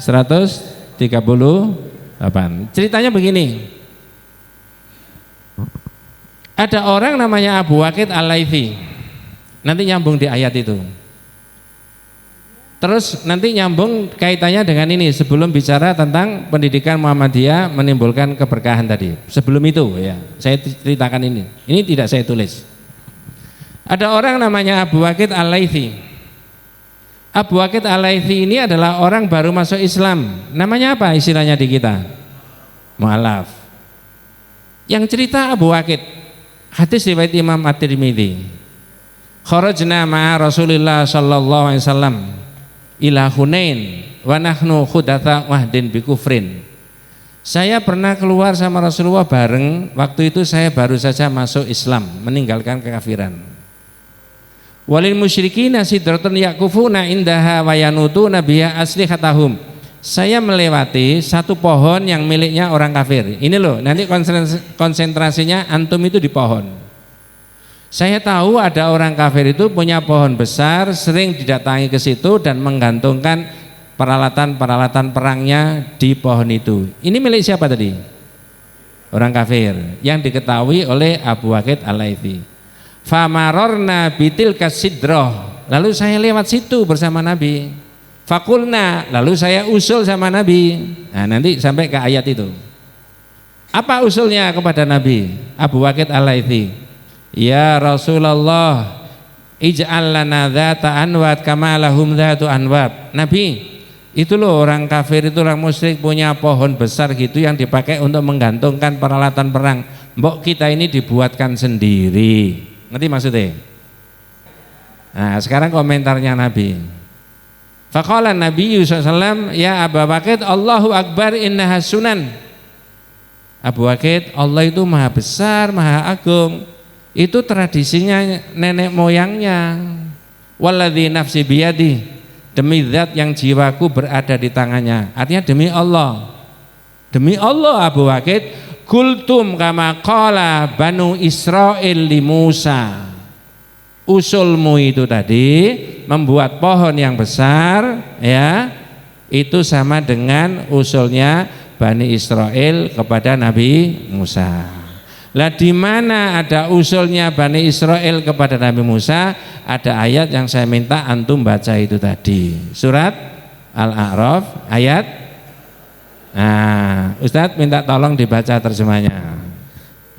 138. Ceritanya begini. Ada orang namanya Abu Waqid Al-Laitsi. Nanti nyambung di ayat itu. Terus nanti nyambung kaitannya dengan ini, sebelum bicara tentang pendidikan Muhammadiyah menimbulkan keberkahan tadi. Sebelum itu, ya, saya ceritakan ini. Ini tidak saya tulis. Ada orang namanya Abu Waqid Al-Laitsi. Abu Waqid Al-Laitsi ini adalah orang baru masuk Islam. Namanya apa istilahnya di kita? Mu'alaf. Yang cerita Abu Waqid, hadis riwayat Imam At-Tirmidzi. Kharajna ma'a Rasulillah sallallahu alaihi wasallam ila Hunain wa nahnu khudatha wahdin bi kufrin. Saya pernah keluar sama Rasulullah bareng, waktu itu saya baru saja masuk Islam, meninggalkan kekafiran. Walil musyrikin sidratun yakufuna indaha wa yanutuna biha aslihatahum. Saya melewati satu pohon yang miliknya orang kafir. Ini loh, nanti konsentrasinya antum itu di pohon. Saya tahu ada orang kafir itu punya pohon besar, sering didatangi ke situ dan menggantungkan peralatan-peralatan perangnya di pohon itu. Ini milik siapa tadi? Orang kafir yang diketahui oleh Abu Waqid Al-Laitsi. Famarorna bitilka sidroh, lalu saya lewat situ bersama Nabi. Fakulna, lalu saya usul sama Nabi. Nah, nanti sampai ke ayat itu. Apa usulnya kepada Nabi? Abu Waqid Al-Laitsi, ya Rasulullah, ij'al lana dzata anwat kama lahum dzatu anwab. Nabi, Itu loh orang kafir itu, orang musyrik punya pohon besar gitu yang dipakai untuk menggantungkan peralatan perang. Mbok kita ini dibuatkan sendiri. Ngerti maksudnya? Nah, sekarang komentarnya Nabi. Faqala Nabi SAW, ya Abu Bakar, Allahu Akbar innaha sunan. Abu Bakar, Allah itu maha besar, maha agung. Itu tradisinya nenek moyangnya. Walladzi nafsi biyadi, demi zat yang jiwaku berada di tangannya. Artinya demi Allah. Demi Allah Abu Bakar, kultum kama qala Banu Israil li Musa. Usulmu itu tadi membuat pohon yang besar, ya, itu sama dengan usulnya Bani Israel kepada Nabi Musa. Lah di mana ada usulnya Bani Israel kepada Nabi Musa? Ada ayat yang saya minta antum baca itu tadi. Surat Al-A'raf ayat. Nah, Ustadz minta tolong dibaca terjemahnya.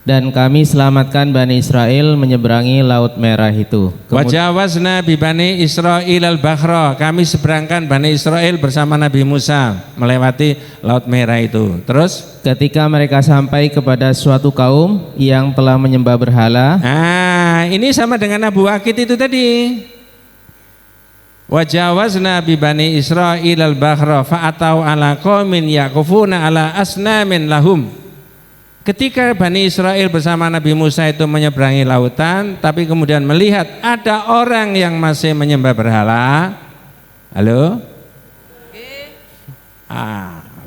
Dan kami selamatkan Bani Israel menyeberangi Laut Merah itu. Wajawazna bi Bani Israil al-Bahra, kami seberangkan Bani Israel bersama Nabi Musa melewati Laut Merah itu. Terus ketika mereka sampai kepada suatu kaum yang telah menyembah berhala. Nah, ini sama dengan Abu Bakar itu tadi. Wajawazna bi Bani Israil al-Bahra fa'atau ala qaumin yaqufuna ala asnamin lahum. Ketika Bani Israel bersama Nabi Musa itu menyeberangi lautan, tapi kemudian melihat ada orang yang masih menyembah berhala. Halo?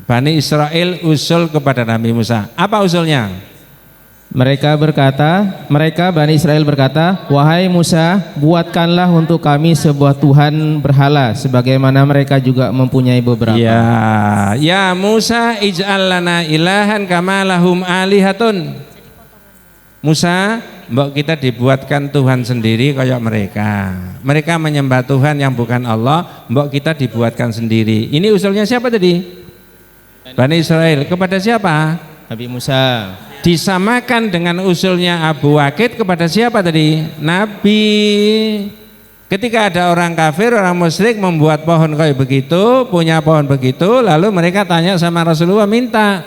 Bani Israel usul kepada Nabi Musa. Apa usulnya? Mereka Bani Israel berkata, wahai Musa, buatkanlah untuk kami sebuah Tuhan berhala, sebagaimana mereka juga mempunyai beberapa. Ya Musa, ij'al lana ilahan kama lahum alihatun. Musa, mbok kita dibuatkan Tuhan sendiri kayak mereka. Mereka menyembah Tuhan yang bukan Allah, mbok kita dibuatkan sendiri. Ini usulnya siapa tadi? Bani Israel. Kepada siapa? Nabi Musa. Disamakan dengan usulnya Abu Bakar kepada siapa tadi? Nabi. Ketika ada orang kafir, orang musyrik membuat pohon kayak begitu, punya pohon begitu, lalu mereka tanya sama Rasulullah, minta,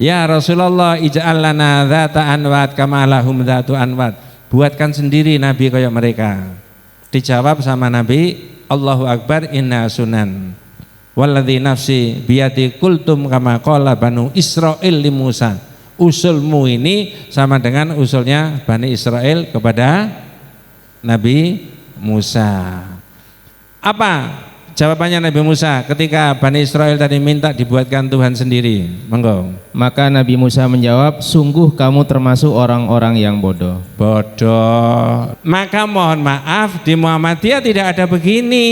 ya Rasulullah, ij'al lana dzata anwat kama lahum dzatu anwat. Buatkan sendiri Nabi kayak mereka. Dijawab sama Nabi, Allahu Akbar inna sunan. Walladzi nafsi biyadi kultum kama qala Banu Israil li Musa. Usulmu ini sama dengan usulnya Bani Israel kepada Nabi Musa. Apa jawabannya Nabi Musa ketika Bani Israel tadi minta dibuatkan Tuhan sendiri? Monggo. Maka Nabi Musa menjawab, sungguh kamu termasuk orang-orang yang bodoh. Bodoh. Maka mohon maaf, di Muhammadiyah tidak ada begini.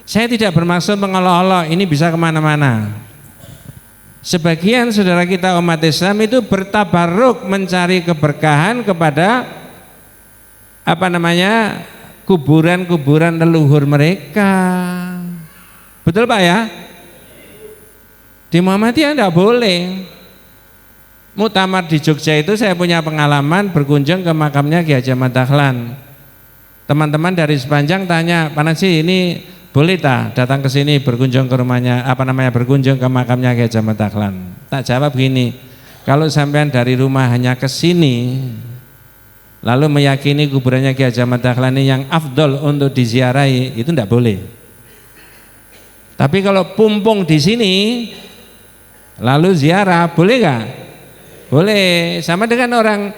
Saya tidak bermaksud mengolok-olok, ini bisa kemana-mana. Sebagian saudara kita umat Islam itu bertabarruk mencari keberkahan kepada kuburan-kuburan leluhur mereka. Betul Pak ya? Di Muhammadiyah tidak boleh. Muktamar di Jogja itu saya punya pengalaman berkunjung ke makamnya Ki Haji Ahmad Dahlan. Teman-teman dari sepanjang tanya, Pak Nasi ini boleh tak datang ke sini berkunjung ke rumahnya, berkunjung ke makamnya Ki Haji Ahmad Dahlan. Tak jawab begini, kalau sampean dari rumah hanya ke sini lalu meyakini kuburannya Ki Haji Ahmad Dahlan ini yang afdol untuk diziarahi, itu tidak boleh. Tapi kalau pumpung di sini lalu ziarah, boleh gak? Boleh. Sama dengan orang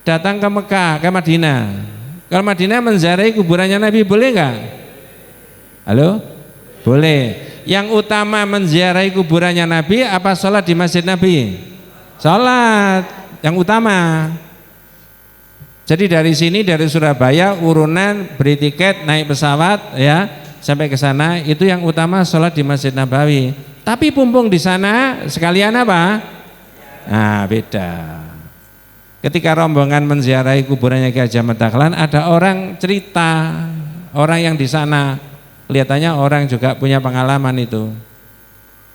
datang ke Mekah, ke Madinah. Kalau Madinah menziarahi kuburannya Nabi, boleh gak? Halo? Boleh. Yang utama menziarahi kuburannya Nabi apa sholat di masjid Nabi? Sholat yang utama. Jadi dari sini, dari Surabaya urunan beli tiket naik pesawat ya sampai ke sana, itu yang utama sholat di Masjid Nabawi. Tapi pumpung di sana sekalian apa? Nah beda. Ketika rombongan menziarahi kuburannya Ki Haji Ahmad Dahlan, ada orang cerita, orang yang di sana kelihatannya orang juga punya pengalaman itu.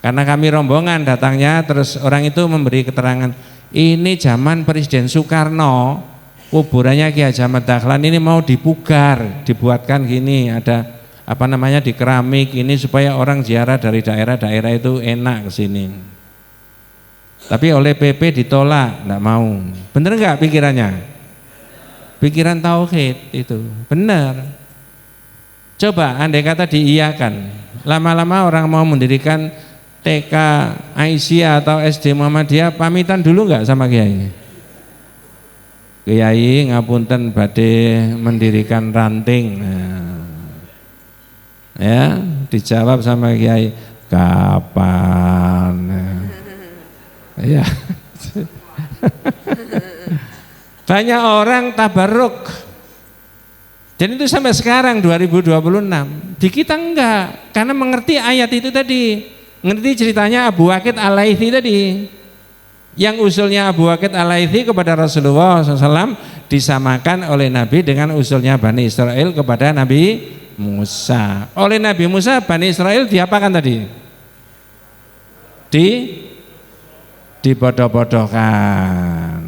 Karena kami rombongan datangnya, terus orang itu memberi keterangan, ini zaman Presiden Soekarno, kuburannya Ki Haji Ahmad Dahlan ini mau dipugar, dibuatkan gini, ada di keramik ini supaya orang ziarah dari daerah-daerah itu enak ke sini. Tapi oleh PP ditolak, enggak mau. Bener enggak pikirannya? Pikiran tauhid itu, benar. Coba andai kata diiyakan, lama-lama orang mau mendirikan TK Aisyah atau SD Muhammadiyah, pamitan dulu enggak sama Kiai? Kiai ngapunten badhe mendirikan ranting. Nah, ya, dijawab sama Kiai, kapan? Ya. Banyak orang tabarruk. Dan itu sampai sekarang 2026. Di kita enggak, karena mengerti ayat itu tadi. Ngerti ceritanya Abu Waqid Al-Laitsi tadi. Yang usulnya Abu Waqid Al-Laitsi kepada Rasulullah SAW disamakan oleh Nabi dengan usulnya Bani Israel kepada Nabi Musa. Oleh Nabi Musa Bani Israel diapakan tadi? Dibodoh-bodohkan.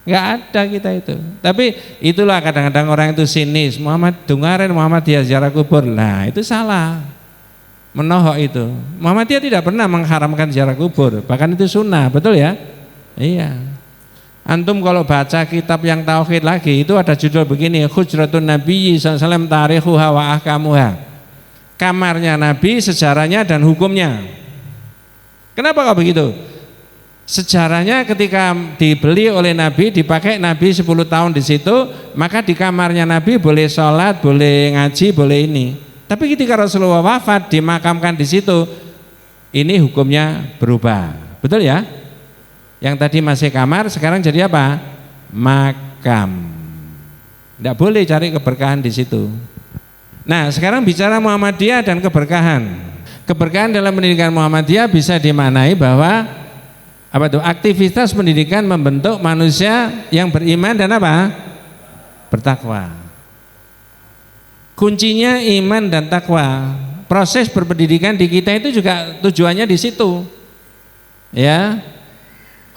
Enggak ada kita itu. Tapi itulah kadang-kadang orang itu sinis. Muhammadiyah ziarah kubur. Nah, itu salah. Menohok itu. Muhammadiyah tidak pernah mengharamkan ziarah kubur. Bahkan itu sunnah, betul ya? Iya. Antum kalau baca kitab yang tauhid lagi, itu ada judul begini, Hujratun Nabi SAW tarikhuha wa ahkamuha. Kamarnya Nabi, sejarahnya dan hukumnya. Kenapa kok begitu? Sejarahnya ketika dibeli oleh Nabi, dipakai Nabi 10 tahun di situ, maka di kamarnya Nabi boleh sholat, boleh ngaji, boleh ini. Tapi ketika Rasulullah wafat, dimakamkan di situ, ini hukumnya berubah. Betul ya? Yang tadi masih kamar, sekarang jadi apa? Makam. Tidak boleh cari keberkahan di situ. Nah, sekarang bicara Muhammadiyah dan keberkahan. Keberkahan dalam pendidikan Muhammadiyah bisa dimaknai bahwa aktivitas pendidikan membentuk manusia yang beriman dan bertakwa. Kuncinya iman dan takwa. Proses berpendidikan di kita itu juga tujuannya di situ. Ya.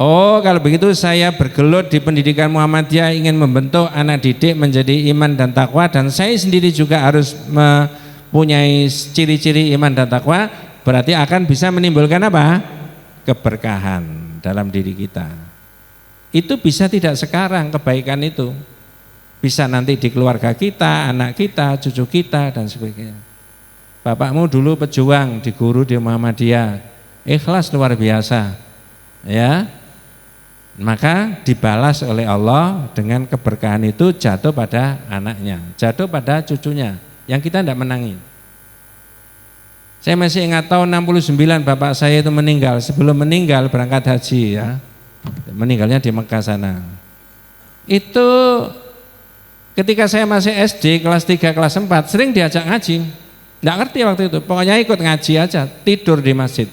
Oh, kalau begitu saya bergelut di pendidikan Muhammadiyah ingin membentuk anak didik menjadi iman dan takwa, dan saya sendiri juga harus mempunyai ciri-ciri iman dan takwa, berarti akan bisa menimbulkan keberkahan dalam diri kita. Itu bisa tidak sekarang kebaikan itu, bisa nanti di keluarga kita, anak kita, cucu kita dan sebagainya. Bapakmu dulu pejuang di guru di Muhammadiyah, ikhlas luar biasa, ya, maka dibalas oleh Allah dengan keberkahan itu jatuh pada anaknya, jatuh pada cucunya yang kita tidak menangi. Saya masih ingat tahun 69 bapak saya itu meninggal. Sebelum meninggal berangkat haji, ya, meninggalnya di Mekah sana. Itu ketika saya masih SD kelas 3 kelas 4 sering diajak ngaji. Nggak ngerti waktu itu, pokoknya ikut ngaji aja, tidur di masjid.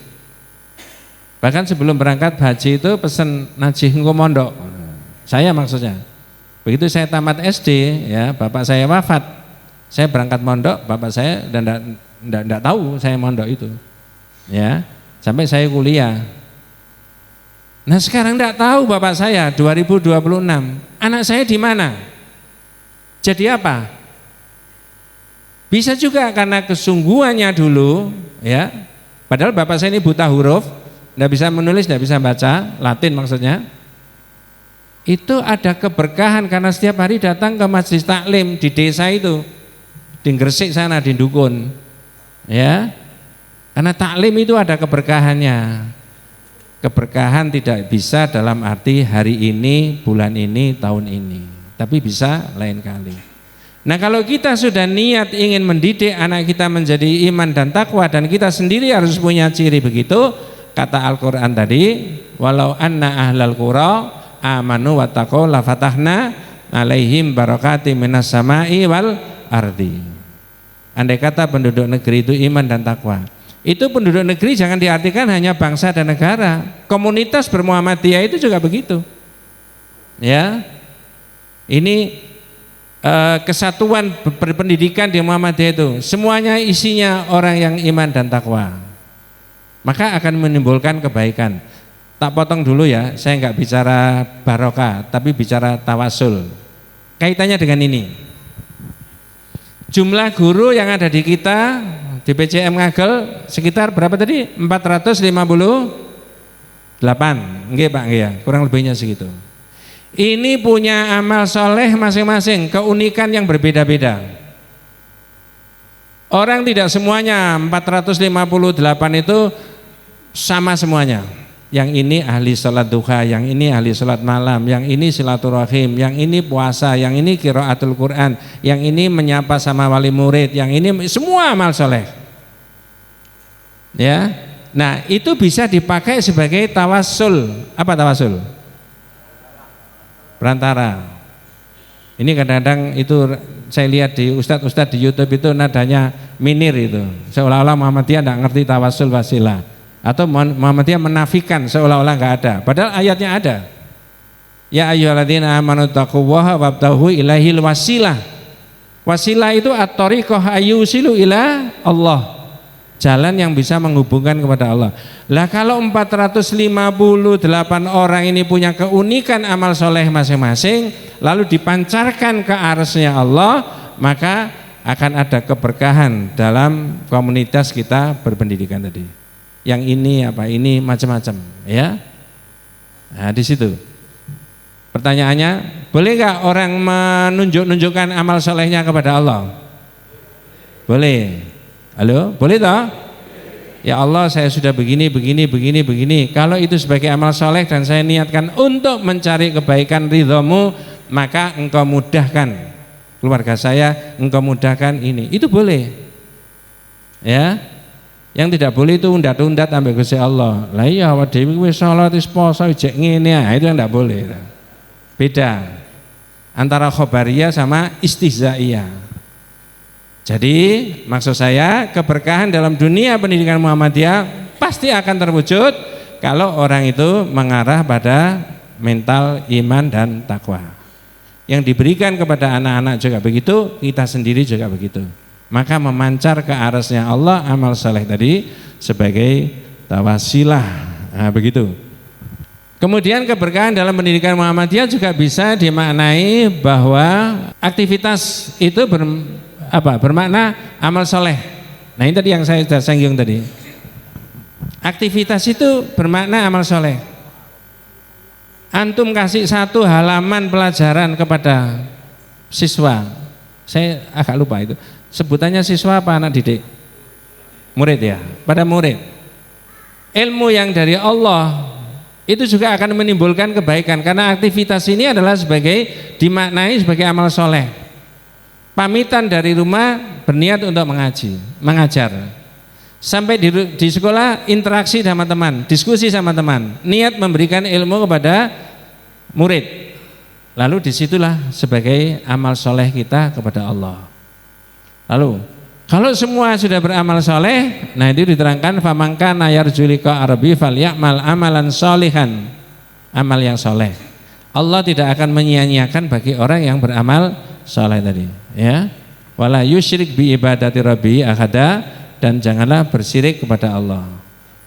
Bahkan sebelum berangkat haji itu pesen najih engko mondok. Saya maksudnya. Begitu saya tamat SD, ya, bapak saya wafat. Saya berangkat mondok, bapak saya dan enggak tahu saya mondok itu. Ya, sampai saya kuliah. Nah, sekarang enggak tahu bapak saya 2026. Anak saya di mana? Jadi apa? Bisa juga karena kesungguhannya dulu, ya. Padahal bapak saya ini buta huruf, enggak bisa menulis, enggak bisa baca, Latin maksudnya. Itu ada keberkahan karena setiap hari datang ke majelis taklim di desa itu, di Gresik sana, di Dukun, ya. Karena taklim itu ada keberkahannya. Keberkahan tidak bisa dalam arti hari ini, bulan ini, tahun ini, tapi bisa lain kali. Nah, kalau kita sudah niat ingin mendidik anak kita menjadi iman dan takwa, dan kita sendiri harus punya ciri begitu, kata Al-Quran tadi, walau anna ahlal qura amanu wattaqau la fatahna alaihim barakati minas sama'i wal ardi. Andai kata penduduk negeri itu iman dan takwa, itu penduduk negeri jangan diartikan hanya bangsa dan negara, komunitas bermuhammadiyah itu juga begitu, ya. Ini kesatuan berpendidikan di Muhammadiyah itu semuanya isinya orang yang iman dan takwa, maka akan menimbulkan kebaikan. Tak potong dulu ya, saya nggak bicara barokah tapi bicara tawasul. Kaitannya dengan ini, Jumlah guru yang ada di kita di PCM Ngagel sekitar berapa tadi? 458. Nggih Pak, nggih ya, kurang lebihnya segitu. Ini punya amal soleh masing-masing, keunikan yang berbeda-beda. Orang tidak semuanya 458 itu sama semuanya. Yang ini ahli sholat duha, yang ini ahli sholat malam, yang ini silaturahim, yang ini puasa, yang ini qiraatul Quran, yang ini menyapa sama wali murid, yang ini semua amal soleh. Ya, nah itu bisa dipakai sebagai tawassul. Apa tawassul? Perantara. Ini kadang-kadang itu saya lihat di ustadz-ustadz di YouTube itu nadanya minir itu, seolah-olah Muhammadiyah tidak ngerti tawassul wasilah. Atau Muhammadiyah menafikan seolah-olah nggak ada, padahal ayatnya ada. Ya ayyuhalladzina amanu taqullaha wabtaghu ilaihil wasilah. Wasilah itu at-thariqah ayyusilu ila Allah, jalan yang bisa menghubungkan kepada Allah. Lah kalau 458 orang ini punya keunikan amal soleh masing-masing, lalu dipancarkan ke arsy-Nya Allah, maka akan ada keberkahan dalam komunitas kita berpendidikan tadi. Yang ini apa ini macam-macam, ya. Nah di situ pertanyaannya, boleh nggak orang menunjukkan amal solehnya kepada Allah? Boleh. Halo, boleh toh? Ya Allah, saya sudah begini. Kalau itu sebagai amal soleh dan saya niatkan untuk mencari kebaikan ridhomu, maka engkau mudahkan keluarga saya, engkau mudahkan ini. Itu boleh. Ya. Yang tidak boleh itu undat-undat sampai Gusti Allah. Lah iya awak dhewe wis salat wis poso jek ngene itu yang tidak boleh. Beda antara khobariyah sama istihzaiyah. Jadi maksud saya keberkahan dalam dunia pendidikan Muhammadiyah pasti akan terwujud kalau orang itu mengarah pada mental iman dan takwa. Yang diberikan kepada anak-anak juga begitu, kita sendiri juga begitu. Maka memancar ke arasnya Allah amal saleh tadi sebagai tawasilah. Nah, begitu. Kemudian keberkahan dalam pendidikan Muhammadiyah juga bisa dimaknai bahwa aktivitas itu bermakna amal saleh. Nah ini tadi yang saya sudah singgung tadi. Aktivitas itu bermakna amal saleh. Antum kasih satu halaman pelajaran kepada siswa, saya agak lupa itu sebutannya siswa apa anak didik? Murid ya, pada murid. Ilmu yang dari Allah itu juga akan menimbulkan kebaikan karena aktivitas ini adalah dimaknai sebagai amal soleh. Pamitan dari rumah berniat untuk mengajar. Sampai di sekolah interaksi sama teman, diskusi sama teman, niat memberikan ilmu kepada murid. Lalu disitulah sebagai amal soleh kita kepada Allah. Lalu kalau semua sudah beramal soleh, nah itu diterangkan famangkana yarjulika arabi falyamal amalan solihan, amal yang soleh. Allah tidak akan menyia-nyiakan bagi orang yang beramal soleh tadi, ya. Wala yusyrik bi ibadati rabbi ahada, dan janganlah bersyirik kepada Allah.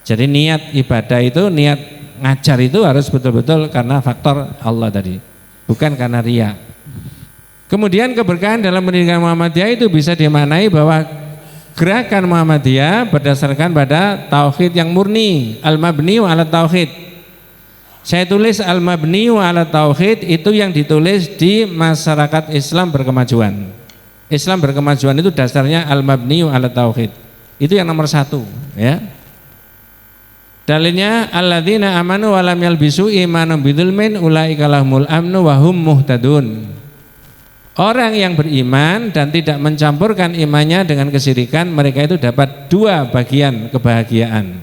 Jadi niat ibadah itu, niat ngajar itu harus betul-betul karena faktor Allah tadi, bukan karena riya. Kemudian keberkahan dalam pendidikan Muhammadiyah itu bisa dimaknai bahwa gerakan Muhammadiyah berdasarkan pada tauhid yang murni, al-mabniu ala tauhid. Saya tulis al-mabniu ala tauhid itu yang ditulis di masyarakat Islam berkemajuan. Islam berkemajuan itu dasarnya al-mabniu ala tauhid. Itu yang nomor 1, ya. Dalilnya alladzina amanu wa lam yalbisu imanahum bidzulmin ulaika lahumul amnu wa hum muhtadun. Orang yang beriman dan tidak mencampurkan imannya dengan kesyirikan, mereka itu dapat 2 bagian kebahagiaan.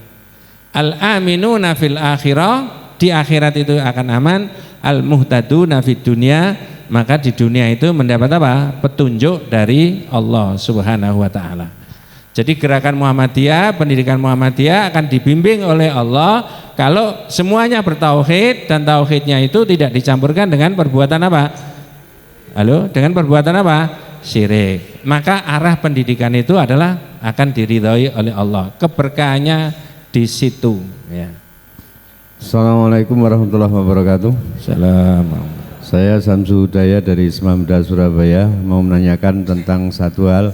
Al-aminuna fil akhirah, di akhirat itu akan aman. Al-muhtaduna fid dunya, maka di dunia itu mendapat apa? Petunjuk dari Allah Subhanahu wa taala. Jadi gerakan Muhammadiyah, pendidikan Muhammadiyah akan dibimbing oleh Allah kalau semuanya bertauhid dan tauhidnya itu tidak dicampurkan dengan perbuatan apa? Halo, dengan perbuatan apa? Syirik. Maka arah pendidikan itu adalah akan diridhoi oleh Allah. Keberkahannya di situ, ya. Assalamualaikum warahmatullahi wabarakatuh. Salam. Saya Samsu Hudaya dari Semamda Surabaya mau menanyakan tentang satu hal,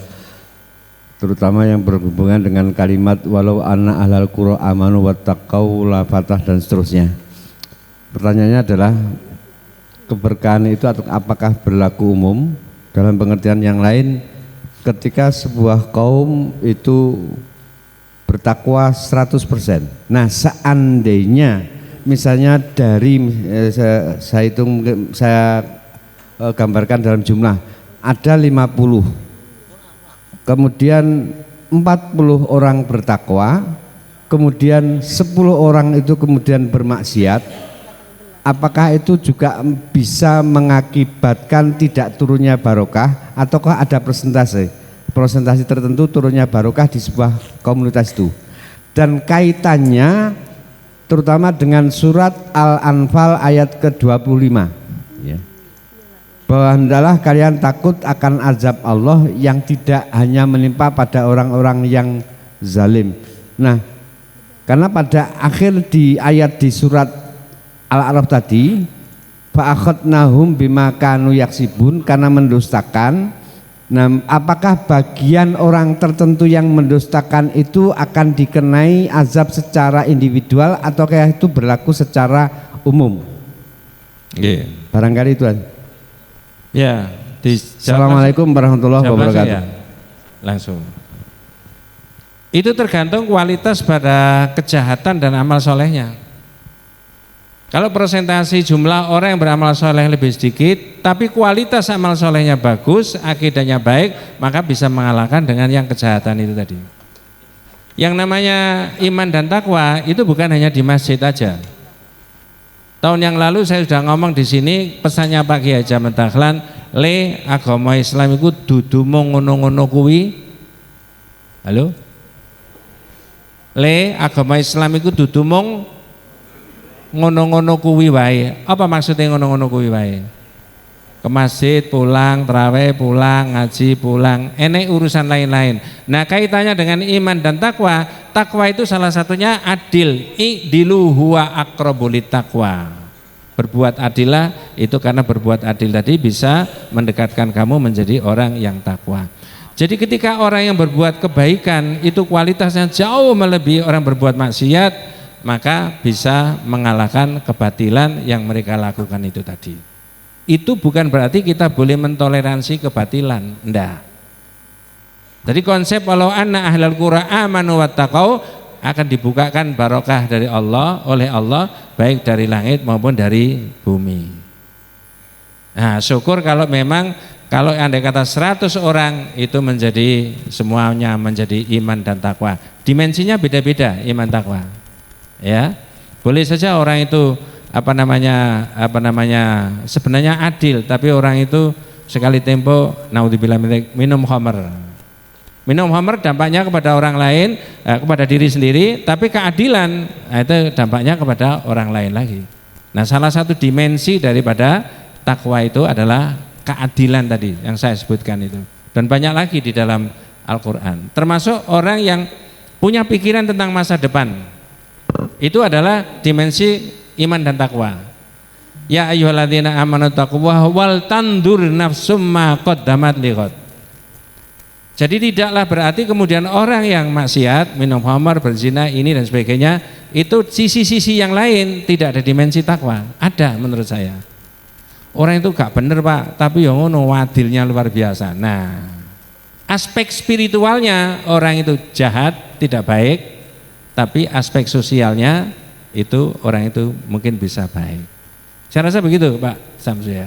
terutama yang berhubungan dengan kalimat walau anna ahlal qura amanu wattaqau la fatah dan seterusnya. Pertanyaannya adalah keberkahan itu apakah berlaku umum dalam pengertian yang lain ketika sebuah kaum itu bertakwa 100%. Nah, seandainya misalnya dari saya hitung, saya gambarkan dalam jumlah ada 50, kemudian 40 orang bertakwa, kemudian 10 orang itu kemudian bermaksiat, apakah itu juga bisa mengakibatkan tidak turunnya barokah, ataukah ada persentase tertentu turunnya barokah di sebuah komunitas itu? Dan kaitannya terutama dengan surat Al-Anfal ayat ke-25 ya. Bahwa hendaklah kalian takut akan azab Allah yang tidak hanya menimpa pada orang-orang yang zalim. Nah, karena pada akhir di ayat di surat Al-A'raf tadi, fa'akhadnahum bima kanu yaksibun, karena mendustakan. Nah, apakah bagian orang tertentu yang mendustakan itu akan dikenai azab secara individual atau kayak itu berlaku secara umum? Yeah. Barangkali itu. Ya. Assalamualaikum warahmatullahi wabarakatuh. Ya. Langsung. Itu tergantung kualitas pada kejahatan dan amal solehnya. Kalau persentase jumlah orang yang beramal soleh lebih sedikit, tapi kualitas amal solehnya bagus, akidahnya baik, maka bisa mengalahkan dengan yang kejahatan itu tadi. Yang namanya iman dan takwa itu bukan hanya di masjid aja. Tahun yang lalu saya sudah ngomong di sini, pesannya Pak Kiai Jamal Dahlan, le agama Islam itu dudu mung ngono-ngono kuwi. Halo? Le agama Islam itu dudu mung ngono-ngono kuwi wae. Apa maksudnya ngono-ngono kuwi wae? Ke masjid pulang, tarawih pulang, ngaji pulang, enek urusan lain-lain. Nah, kaitannya dengan iman dan takwa, takwa itu salah satunya adil. I'dilu huwa aqrabul taqwa. Berbuat adillah, itu karena berbuat adil tadi bisa mendekatkan kamu menjadi orang yang takwa. Jadi ketika orang yang berbuat kebaikan itu kualitasnya jauh melebihi orang berbuat maksiat, maka bisa mengalahkan kebatilan yang mereka lakukan itu tadi. Itu bukan berarti kita boleh mentoleransi kebatilan, enggak. Jadi konsep walau anna ahlal qura amanu wattaqau akan dibukakan barokah dari Allah, oleh Allah, baik dari langit maupun dari bumi. Nah, syukur kalau memang kalau andai kata 100 orang itu menjadi semuanya menjadi iman dan takwa. Dimensinya beda-beda iman takwa. Ya, boleh saja orang itu apa namanya sebenarnya adil, tapi orang itu sekali tempo naudzubillah minum khamr. Minum khamr dampaknya kepada orang lain, kepada diri sendiri, tapi keadilan itu dampaknya kepada orang lain lagi. Nah, salah satu dimensi daripada takwa itu adalah keadilan tadi yang saya sebutkan itu. Dan banyak lagi di dalam Al-Qur'an. Termasuk orang yang punya pikiran tentang masa depan. Itu adalah dimensi iman dan takwa. Ya ayyuhalladzina amanu taqullaha wal tandur nafsum ma qaddamat lighad. Jadi tidaklah berarti kemudian orang yang maksiat, minum khamar, berzina, ini dan sebagainya, itu sisi-sisi yang lain tidak ada dimensi takwa. Ada menurut saya. Orang itu gak bener Pak, tapi yang ngono wadilnya luar biasa. Nah, aspek spiritualnya orang itu jahat, tidak baik, tapi aspek sosialnya itu orang itu mungkin bisa baik. Saya rasa begitu Pak Samsu ya.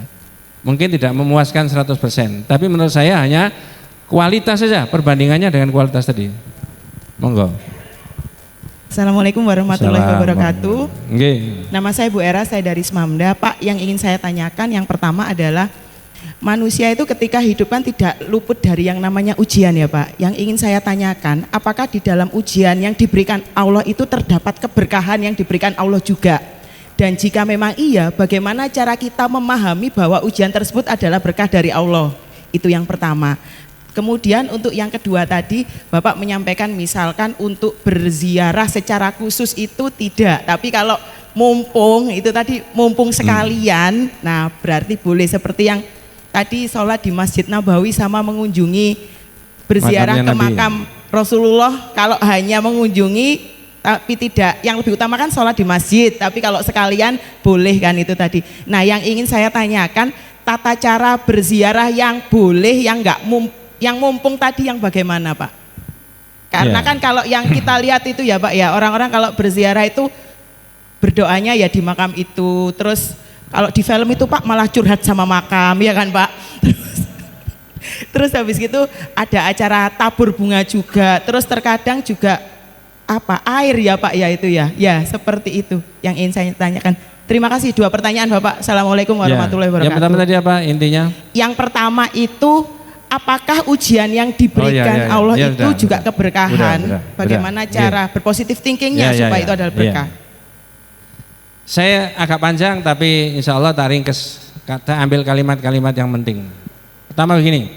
Mungkin tidak memuaskan 100%, tapi menurut saya hanya kualitas saja perbandingannya dengan kualitas tadi. Monggo. Assalamualaikum warahmatullahi wabarakatuh. Nggih. Nama saya Bu Era, saya dari Semamda. Pak, yang ingin saya tanyakan yang pertama adalah manusia itu ketika hidup kan tidak luput dari yang namanya ujian ya Pak. Yang ingin saya tanyakan, apakah di dalam ujian yang diberikan Allah itu terdapat keberkahan yang diberikan Allah juga? Dan jika memang iya, bagaimana cara kita memahami bahwa ujian tersebut adalah berkah dari Allah? Itu yang pertama. Kemudian untuk yang kedua tadi Bapak menyampaikan misalkan untuk berziarah secara khusus itu tidak, tapi kalau mumpung itu tadi mumpung sekalian, nah berarti boleh seperti yang tadi sholat di Masjid Nabawi sama mengunjungi berziarah Makamnya ke Nabi. makam Rasulullah. Kalau hanya mengunjungi tapi tidak, yang lebih utama kan sholat di masjid, tapi kalau sekalian boleh kan itu tadi. Nah yang ingin saya tanyakan, tata cara berziarah yang boleh, yang enggak yang mumpung tadi yang bagaimana Pak? Karena kan kalau yang kita lihat itu ya Pak ya, orang-orang kalau berziarah itu berdoanya ya di makam itu, terus kalau di film itu Pak malah curhat sama makam ya kan Pak. Terus habis gitu ada acara tabur bunga juga, terus terkadang juga apa air ya Pak ya itu ya, ya seperti itu yang ingin saya tanyakan. Terima kasih, 2 pertanyaan Bapak. Assalamualaikum warahmatullahi wabarakatuh. Yang pertama tadi apa intinya? Yang pertama itu apakah ujian yang diberikan Allah Ya, itu sudah, juga sudah. keberkahan? Sudah, Bagaimana sudah. cara berpositif thinkingnya supaya itu adalah berkah? Saya agak panjang tapi insya Allah tak ringkes, kita ambil kalimat-kalimat yang penting. Pertama begini,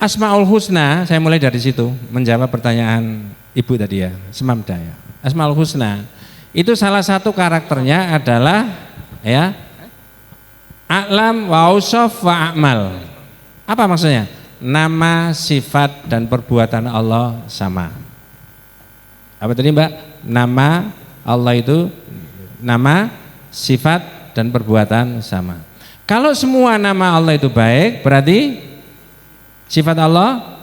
Asmaul Husna, saya mulai dari situ menjawab pertanyaan Ibu tadi ya, Semamda ya. Asmaul Husna itu salah satu karakternya adalah ya a'lam wa ausaf wa a'mal. Apa maksudnya? Nama, sifat dan perbuatan Allah sama. Apa tadi Mbak? Nama Allah itu nama, sifat dan perbuatan sama. Kalau semua nama Allah itu baik, berarti sifat Allah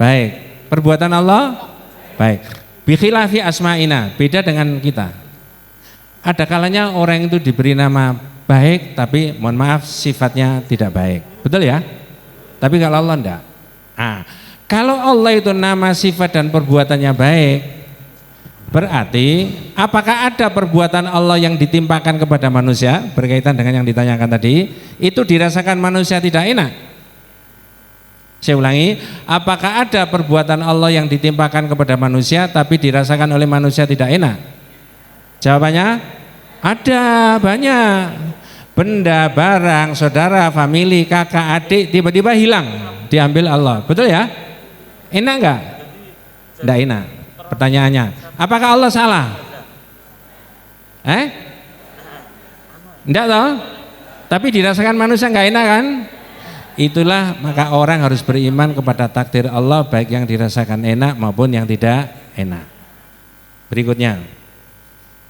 baik, perbuatan Allah baik. Bikhilafi asma'ina, beda dengan kita. Ada kalanya orang itu diberi nama baik tapi mohon maaf sifatnya tidak baik. Betul ya? Tapi kalau Allah enggak. Kalau Allah itu nama, sifat dan perbuatannya baik, berarti apakah ada perbuatan Allah yang ditimpakan kepada manusia berkaitan dengan yang ditanyakan tadi, itu dirasakan manusia tidak enak? Saya ulangi, apakah ada perbuatan Allah yang ditimpakan kepada manusia tapi dirasakan oleh manusia tidak enak? Jawabannya ada, banyak. Benda, barang, saudara, famili, kakak, adik tiba-tiba hilang, diambil Allah. Betul ya? Enak enggak? Enggak enak. Pertanyaannya, apakah Allah salah? Enggak toh? Tapi dirasakan manusia enggak enak kan? Itulah maka orang harus beriman kepada takdir Allah, baik yang dirasakan enak maupun yang tidak enak. Berikutnya,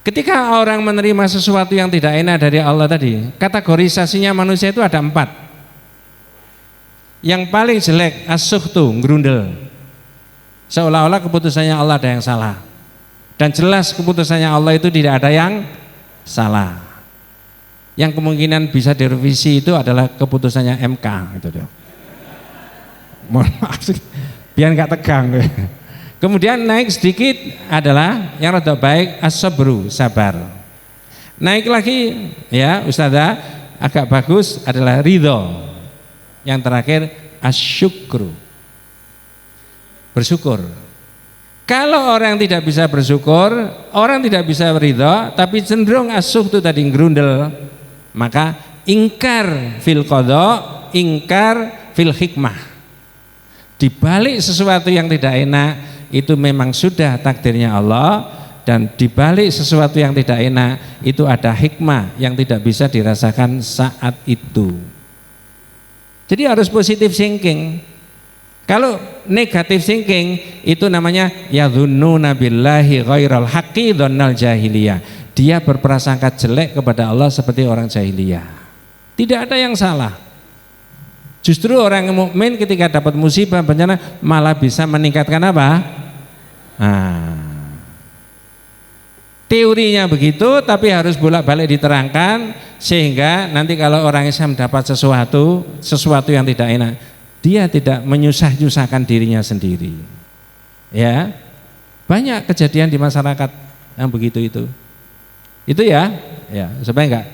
ketika orang menerima sesuatu yang tidak enak dari Allah tadi, kategorisasinya manusia itu ada 4. Yang paling jelek as-sukhtu, ngerundel, seolah-olah keputusannya Allah ada yang salah, dan jelas keputusannya Allah itu tidak ada yang salah. Yang kemungkinan bisa direvisi itu adalah keputusannya MK gitu deh. Mohon maaf, biar nggak tegang. Kemudian naik sedikit adalah yang rada baik as-sabru, sabar. Naik lagi ya Ustazah, agak bagus adalah ridho. Yang terakhir asyukru, bersyukur. Kalau orang tidak bisa bersyukur, orang tidak bisa ridho, tapi cenderung asuh itu tadi ngerundel, maka ingkar fil qadha, ingkar fil hikmah. Di balik sesuatu yang tidak enak itu memang sudah takdirnya Allah, dan di balik sesuatu yang tidak enak itu ada hikmah yang tidak bisa dirasakan saat itu. Jadi harus positive thinking. Kalau negative thinking itu namanya yadhunnuna billahi ghairal haqqi dhannal jahiliyah. Dia berprasangka jelek kepada Allah seperti orang jahiliyah. Tidak ada yang salah. Justru orang mukmin ketika dapat musibah bencana malah bisa meningkatkan apa? Teorinya begitu, tapi harus bolak-balik diterangkan sehingga nanti kalau orang Islam dapat sesuatu yang tidak enak, dia tidak menyusah-nyusahkan dirinya sendiri. Ya, banyak kejadian di masyarakat yang begitu itu ya, supaya enggak.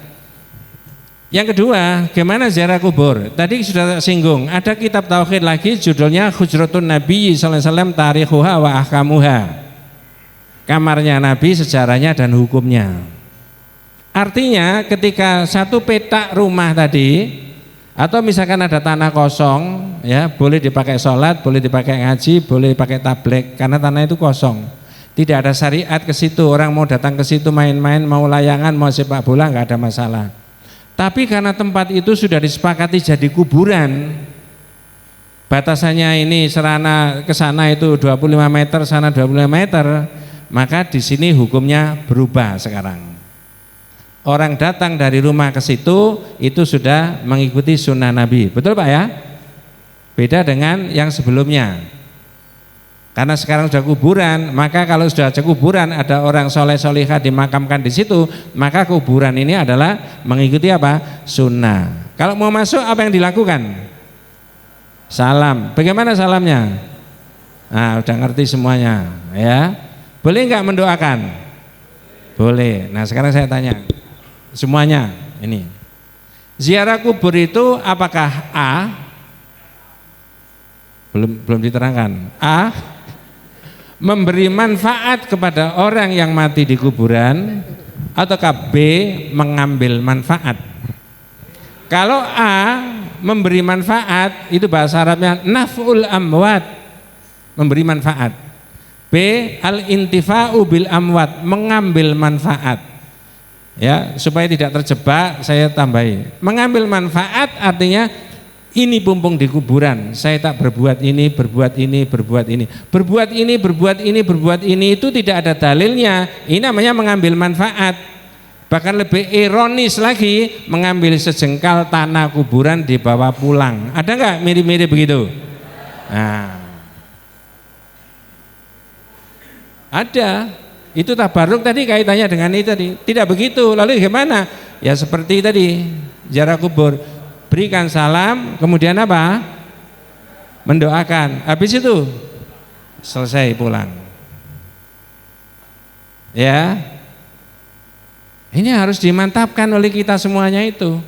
Yang kedua, gimana ziarah kubur? Tadi sudah singgung, ada kitab tauhid lagi judulnya Hujratun Nabi sallallahu alaihi wasallam tarikhuha wa ahkamuha. Kamarnya Nabi, sejarahnya dan hukumnya. Artinya ketika satu petak rumah tadi, atau misalkan ada tanah kosong, ya boleh dipakai sholat, boleh dipakai ngaji, boleh dipakai tablek karena tanah itu kosong. Tidak ada syariat ke situ, orang mau datang ke situ main-main, mau layangan, mau sepak bola nggak ada masalah. Tapi karena tempat itu sudah disepakati jadi kuburan, batasannya ini serana ke sana itu 25 meter, sana 25 meter, maka di sini hukumnya berubah sekarang. Orang datang dari rumah ke situ itu sudah mengikuti sunnah Nabi, betul Pak ya? Beda dengan yang sebelumnya. Karena sekarang sudah kuburan, maka kalau sudah kuburan ada orang soleh solihah dimakamkan di situ, maka kuburan ini adalah mengikuti apa? Sunnah. Kalau mau masuk apa yang dilakukan? Salam. Bagaimana salamnya? Nah, udah ngerti semuanya, ya. Boleh nggak mendoakan? Boleh. Nah, sekarang saya tanya, semuanya ini. Ziarah kubur itu apakah A? Belum diterangkan. A, memberi manfaat kepada orang yang mati di kuburan, ataukah B, mengambil manfaat? Kalau A, memberi manfaat, itu bahasa Arabnya naf'ul amwat, memberi manfaat. B, al-intifa'u bil amwat, mengambil manfaat. Ya, supaya tidak terjebak saya tambahi. Mengambil manfaat artinya ini pumpung di kuburan, saya tak berbuat ini, berbuat ini, berbuat ini, berbuat ini, berbuat ini, berbuat ini, itu tidak ada dalilnya. Ini namanya mengambil manfaat. Bahkan lebih ironis lagi, mengambil sejengkal tanah kuburan dibawa pulang. Ada nggak mirip-mirip begitu? Nah, ada. Itu tabaruk tadi kaitannya dengan itu tadi. Tidak begitu. Lalu gimana? Ya seperti tadi, ziarah kubur. Berikan salam, kemudian apa? Mendoakan. Habis itu selesai pulang. Ya. Ini harus dimantapkan oleh kita semuanya itu.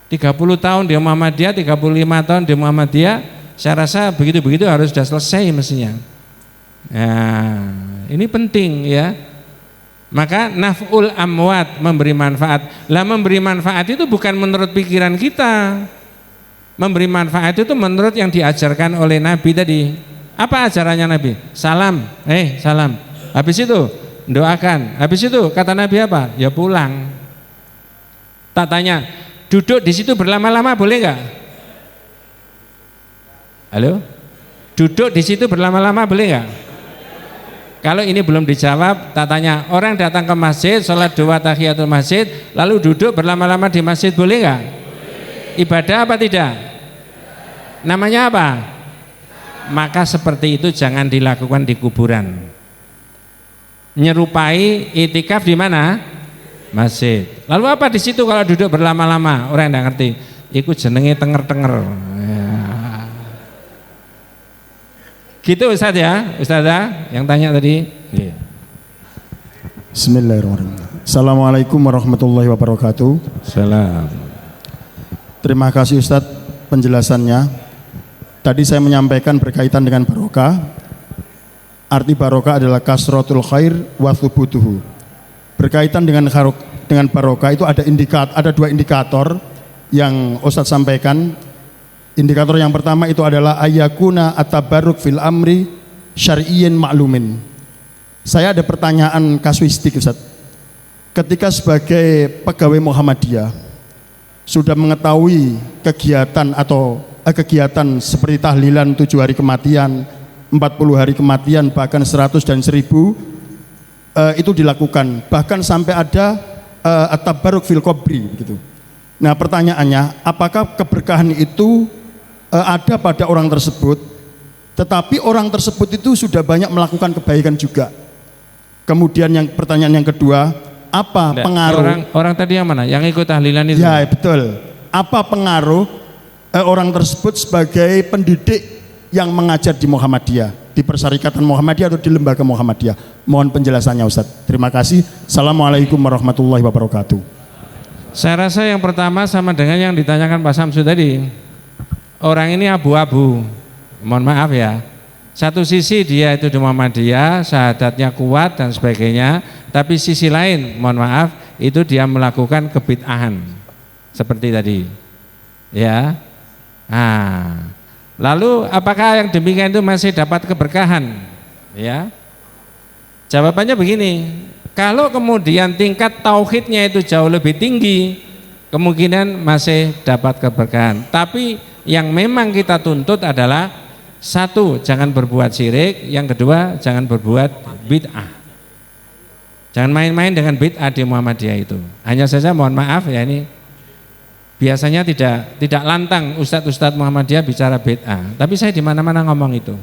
30 tahun di Muhammadiyah, 35 tahun di Muhammadiyah, saya rasa begitu-begitu harus sudah selesai mestinya. Nah, ini penting ya. Maka naf'ul amwat, memberi manfaat. Lah memberi manfaat itu bukan menurut pikiran kita. Memberi manfaat itu menurut yang diajarkan oleh Nabi tadi. Apa ajarannya Nabi? Salam, salam. Habis itu doakan. Habis itu kata Nabi apa? Ya pulang. Tak tanya, duduk di situ berlama-lama boleh nggak? Halo? Duduk di situ berlama-lama boleh nggak? Kalau ini belum dijawab, tak tanya, orang datang ke masjid, sholat 2 tahiyatul masjid, lalu duduk berlama-lama di masjid boleh nggak? Ibadah apa tidak? Namanya apa? Maka seperti itu jangan dilakukan di kuburan. Menyerupai itikaf di mana? Masjid. Lalu apa di situ kalau duduk berlama-lama? Orang yang tidak ngerti. Iku jenenge tenger-tenger. Ya. Gitu Ustaz ya, Ustazah yang tanya tadi. Yeah. Bismillahirrahmanirrahim. Assalamualaikum warahmatullahi wabarakatuh. Salam. Terima kasih Ustaz penjelasannya. Tadi saya menyampaikan berkaitan dengan barokah. Arti barokah adalah kasratul khair wa thubutuhu. Berkaitan dengan barokah itu ada dua indikator yang Ustaz sampaikan. Indikator yang pertama itu adalah ayyakuna at-tabarruk fil amri syar'iyyin ma'lumin. Saya ada pertanyaan kasuistik Ustaz. Ketika sebagai pegawai Muhammadiyah sudah mengetahui kegiatan atau kegiatan seperti tahlilan 7 hari kematian, 40 hari kematian, bahkan 100 dan 1000 itu dilakukan. Bahkan sampai ada at-tabarruk fil qabri gitu. Nah, pertanyaannya, apakah keberkahan itu ada pada orang tersebut, tetapi orang tersebut itu sudah banyak melakukan kebaikan juga. Kemudian pertanyaan yang kedua, apa pengaruh orang tadi yang mana? Yang ikut tahlilan itu? Ya betul. Apa pengaruh orang tersebut sebagai pendidik yang mengajar di Muhammadiyah, di Persyarikatan Muhammadiyah atau di lembaga Muhammadiyah? Mohon penjelasannya Ustaz. Terima kasih. Assalamualaikum warahmatullahi wabarakatuh. Saya rasa yang pertama sama dengan yang ditanyakan Pak Samsu tadi. Orang ini abu-abu, mohon maaf ya. Satu sisi dia itu di Muhammadiyah, syahadatnya kuat dan sebagainya, tapi sisi lain, mohon maaf, itu dia melakukan kebid'ahan seperti tadi. Ya. Nah, lalu apakah yang demikian itu masih dapat keberkahan? Ya. Jawabannya begini, kalau kemudian tingkat tauhidnya itu jauh lebih tinggi, kemungkinan masih dapat keberkahan. Tapi yang memang kita tuntut adalah satu, jangan berbuat syirik, yang kedua, jangan berbuat bid'ah. Jangan main-main dengan bid'ah di Muhammadiyah itu. Hanya saja mohon maaf ya, ini biasanya tidak lantang ustadz-ustadz Muhammadiyah bicara bid'ah. Tapi saya di mana-mana ngomong itu.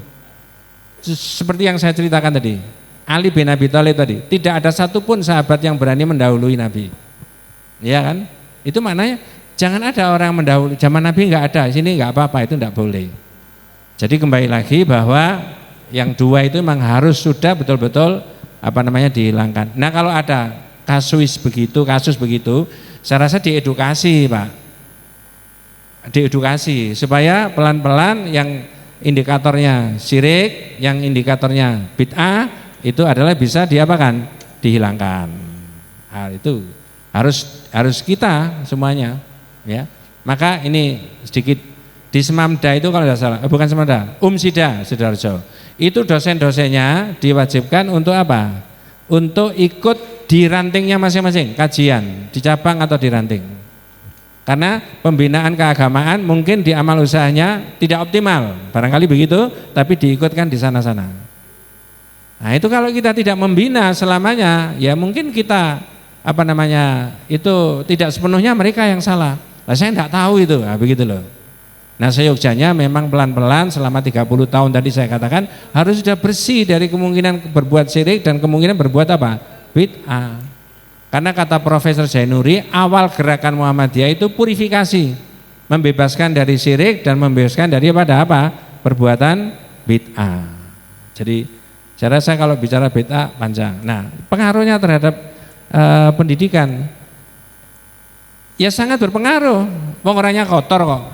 Seperti yang saya ceritakan tadi, Ali bin Abi Thalib tadi, tidak ada satupun sahabat yang berani mendahului Nabi. Iya kan? Itu maknanya jangan ada orang mendahului. Zaman Nabi nggak ada, sini nggak apa-apa, itu nggak boleh. Jadi kembali lagi bahwa yang dua itu memang harus sudah betul-betul dihilangkan. Nah kalau ada kasus begitu, saya rasa diedukasi Pak, diedukasi supaya pelan-pelan yang indikatornya syirik, yang indikatornya bid'ah itu adalah bisa diapakan? Dihilangkan. Hal itu harus kita semuanya, ya. Maka ini sedikit di Semamda itu kalau tidak salah, bukan Semamda, Sida Sidoarjo. Itu dosen-dosennya diwajibkan untuk apa? Untuk ikut di rantingnya masing-masing, kajian di cabang atau di ranting. Karena pembinaan keagamaan mungkin di amal usahanya tidak optimal, barangkali begitu, tapi diikutkan di sana-sana. Nah itu kalau kita tidak membina selamanya, ya mungkin kita itu tidak sepenuhnya mereka yang salah. Nah, saya tidak tahu itu, nah, begitu loh. Nah seyogjanya memang pelan-pelan selama 30 tahun tadi saya katakan harus sudah bersih dari kemungkinan berbuat syirik dan kemungkinan berbuat apa? Bid'ah. Karena kata Profesor Zainuri, awal gerakan Muhammadiyah itu purifikasi, membebaskan dari syirik dan membebaskan dari perbuatan bid'ah. Jadi saya rasa kalau bicara bid'ah panjang. Nah pengaruhnya terhadap pendidikan ya sangat berpengaruh. Wong orangnya kotor kok.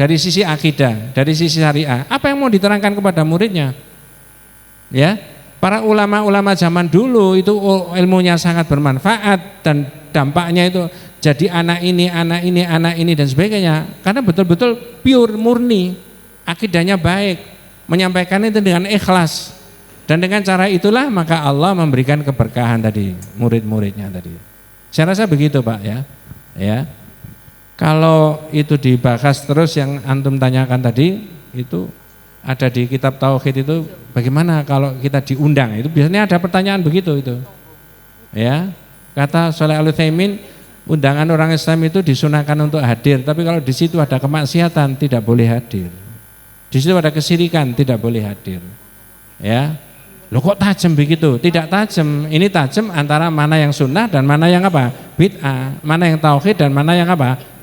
Dari sisi akidah, dari sisi syariah, apa yang mau diterangkan kepada muridnya? Ya, para ulama-ulama zaman dulu itu ilmunya sangat bermanfaat dan dampaknya itu jadi anak ini dan sebagainya. Karena betul-betul pure, murni, akidahnya baik, menyampaikan itu dengan ikhlas. Dan dengan cara itulah maka Allah memberikan keberkahan tadi murid-muridnya tadi. Saya rasa begitu Pak ya. Ya. Kalau itu dibahas terus yang antum tanyakan tadi itu ada di kitab tauhid itu bagaimana kalau kita diundang itu biasanya ada pertanyaan begitu itu. Ya. Kata Shalih Al-Utsaimin undangan orang Islam itu disunahkan untuk hadir, tapi kalau di situ ada kemaksiatan tidak boleh hadir. Di situ ada kesyirikan tidak boleh hadir. Ya. Loh kok tajam begitu? Tidak tajam. Ini tajam antara mana yang sunnah dan mana yang bid'ah, mana yang tauhid dan mana yang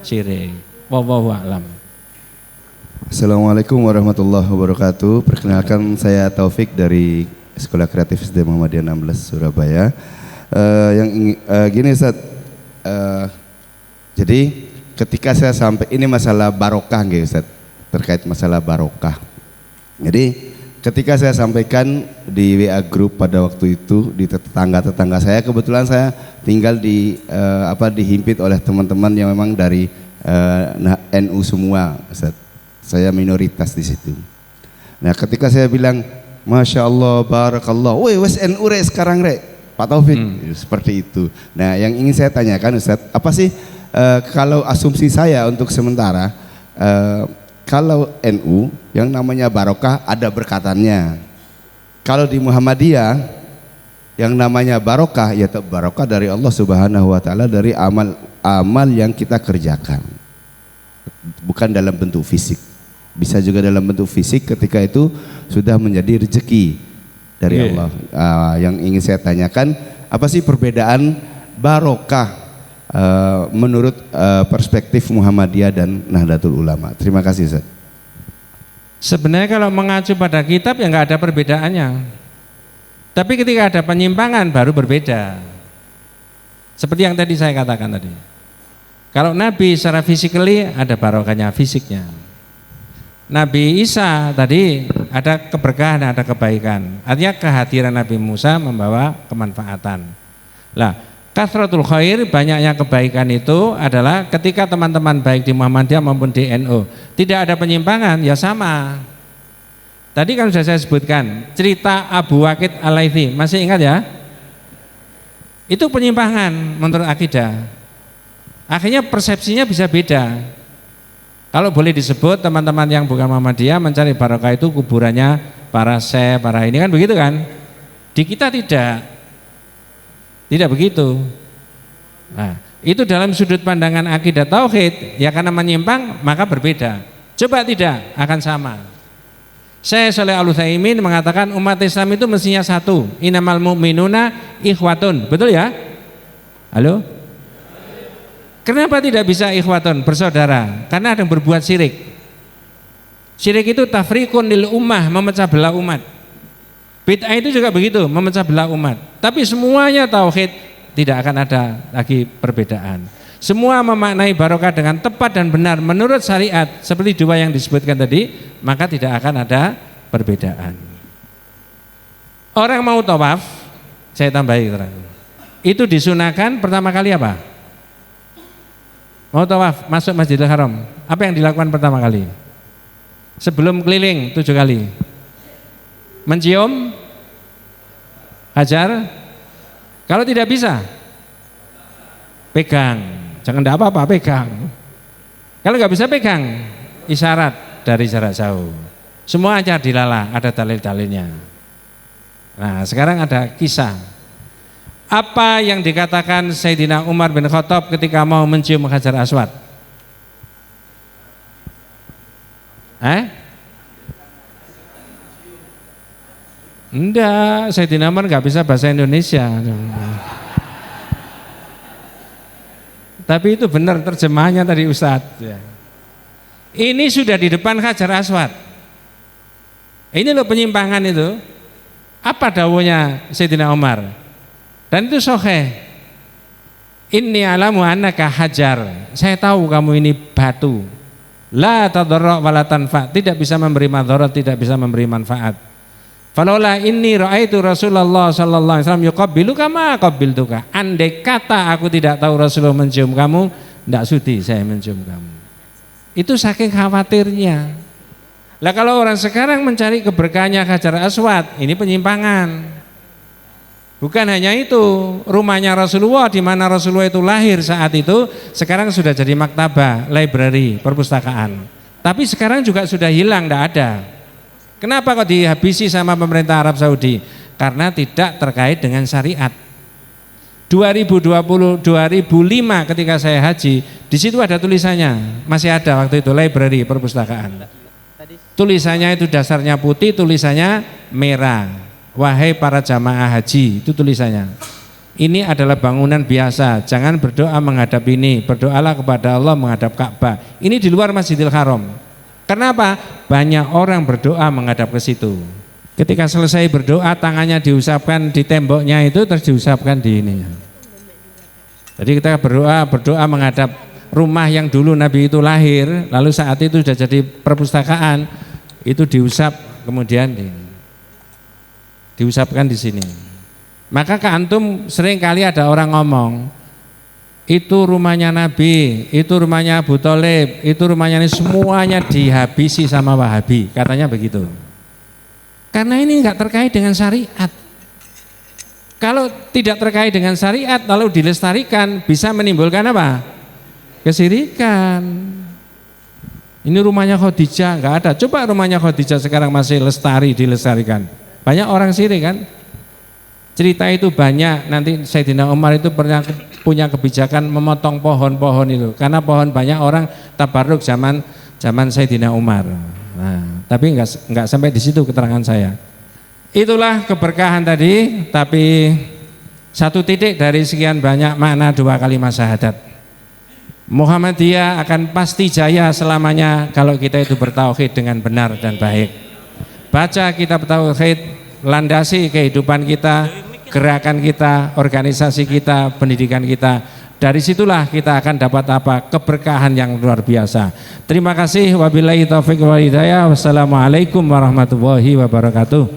syirik. Wallahu a'lam. Assalamualaikum warahmatullahi wabarakatuh. Perkenalkan saya Taufik dari Sekolah Kreatif SD Muhammadiyah 16 Surabaya. Gini Ustaz, jadi ketika saya sampai ini masalah barokah nggih Ustaz, terkait masalah barokah. Jadi ketika saya sampaikan di WA group pada waktu itu di tetangga-tetangga saya, kebetulan saya tinggal dihimpit oleh teman-teman yang memang dari NU semua, Ustaz. Saya minoritas di situ. Nah, ketika saya bilang, Masya Allah, Barakallah, woi wes NU re sekarang re, Pak Taufik, seperti itu. Nah, yang ingin saya tanyakan Ustaz, apa sih kalau asumsi saya untuk sementara, kalau NU yang namanya barokah ada berkatannya. Kalau di Muhammadiyah yang namanya barokah ya barokah dari Allah Subhanahu wa taala dari amal yang kita kerjakan. Bukan dalam bentuk fisik. Bisa juga dalam bentuk fisik ketika itu sudah menjadi rezeki dari Allah. Yang ingin saya tanyakan, apa sih perbedaan barokah menurut perspektif Muhammadiyah dan Nahdlatul Ulama? Terima kasih Ustaz. Sebenarnya kalau mengacu pada kitab ya nggak ada perbedaannya. Tapi ketika ada penyimpangan baru berbeda. Seperti yang tadi saya katakan tadi. Kalau Nabi secara physically ada barokahnya fisiknya. Nabi Isa tadi ada keberkahan, ada kebaikan. Artinya kehadiran Nabi Musa membawa kemanfaatan. Lah, kasratul khair, banyaknya kebaikan itu adalah ketika teman-teman baik di Muhammadiyah maupun di NU tidak ada penyimpangan, ya sama. Tadi kan sudah saya sebutkan cerita Abu Waqid Al-Laitsi, masih ingat ya? Itu penyimpangan menurut akidah. Akhirnya persepsinya bisa beda. Kalau boleh disebut, teman-teman yang bukan Muhammadiyah mencari barokah itu kuburannya para syekh, para ini kan begitu kan? Di kita tidak begitu. Nah, itu dalam sudut pandangan akidah tauhid, ya karena menyimpang maka berbeda. Coba tidak, akan sama. Syekh Shalih Al-Utsaimin mengatakan umat Islam itu mestinya satu. Innamal mu'minuna ikhwatun. Betul ya? Halo? Kenapa tidak bisa ikhwatun, bersaudara? Karena ada yang berbuat syirik. Syirik itu tafriqun lil ummah, memecah belah umat. Bid'ah itu juga begitu, memecah belah umat. Tapi semuanya tauhid, tidak akan ada lagi perbedaan. Semua memaknai barokah dengan tepat dan benar menurut syariat seperti dua yang disebutkan tadi, maka tidak akan ada perbedaan. Orang mau tawaf, saya tambahi terang, itu disunahkan pertama kali apa? Mau tawaf masuk Masjidil Haram, apa yang dilakukan pertama kali? Sebelum keliling 7 kali, mencium hajar. Kalau tidak bisa, pegang. Jangan tidak apa-apa, pegang. Kalau nggak bisa pegang, isyarat dari jarak jauh. Semua aja dilala, ada dalil-dalilnya. Nah, sekarang ada kisah. Apa yang dikatakan Sayyidina Umar bin Khattab ketika mau mencium Hajar Aswad? Enggak, Sayyidina Umar nggak bisa bahasa Indonesia. Tapi itu benar terjemahannya tadi Ustadz. Ini sudah di depan Hajar Aswad. Ini loh penyimpangan itu. Apa dawuhnya Sayyidina Umar? Dan itu sahih. Inni alamu annaka hajar. Saya tahu kamu ini batu. La tadarra wa la tanfa. Tidak bisa memberi madarat, tidak bisa memberi manfaat. Falaula inni raaitu Rasulullah sallallahu alaihi wasallam yuqabbilu kama qabbiltuka. Andai kata aku tidak tahu Rasulullah mencium kamu, tidak sudi saya mencium kamu. Itu saking khawatirnya. Lah kalau orang sekarang mencari keberkahannya Hajar Aswad, ini penyimpangan. Bukan hanya itu, rumahnya Rasulullah di mana Rasulullah itu lahir saat itu, sekarang sudah jadi maktabah, library, perpustakaan. Tapi sekarang juga sudah hilang, tidak ada. Kenapa kok dihabisi sama pemerintah Arab Saudi? Karena tidak terkait dengan syariat. 2005 ketika saya haji, di situ ada tulisannya, masih ada waktu itu, library, perpustakaan. Tulisannya itu dasarnya putih, tulisannya merah. Wahai para jamaah haji, itu tulisannya. Ini adalah bangunan biasa, jangan berdoa menghadap ini, berdoalah kepada Allah menghadap Ka'bah. Ini di luar Masjidil Haram. Kenapa? Banyak orang berdoa menghadap ke situ. Ketika selesai berdoa, tangannya diusapkan di temboknya itu, terus diusapkan di ini. Jadi kita berdoa menghadap rumah yang dulu Nabi itu lahir, lalu saat itu sudah jadi perpustakaan, itu diusap, kemudian diusapkan di sini. Maka ke antum sering kali ada orang ngomong, itu rumahnya Nabi, itu rumahnya Abu Thalib, itu rumahnya ini, semuanya dihabisi sama Wahabi, katanya begitu. Karena ini enggak terkait dengan syariat. Kalau tidak terkait dengan syariat lalu dilestarikan, bisa menimbulkan apa? Kesyirikan. Ini rumahnya Khadijah, enggak ada. Coba rumahnya Khadijah sekarang masih lestari, dilestarikan. Banyak orang syirik kan? Cerita itu banyak. Nanti Sayyidina Umar itu pernah punya kebijakan memotong pohon-pohon itu, karena pohon banyak orang tabarruk zaman Sayyidina Umar. Nah, tapi enggak sampai di situ keterangan saya. Itulah keberkahan tadi, tapi satu titik dari sekian banyak makna 2 kalimat syahadat. Muhammadiyah akan pasti jaya selamanya kalau kita itu bertauhid dengan benar dan baik. Baca kitab tauhid, landasi kehidupan kita, gerakan kita, organisasi kita, pendidikan kita. Dari situlah kita akan dapat apa? Keberkahan yang luar biasa. Terima kasih. Wabillahi taufiq wal hidayah. Wassalamualaikum warahmatullahi wabarakatuh.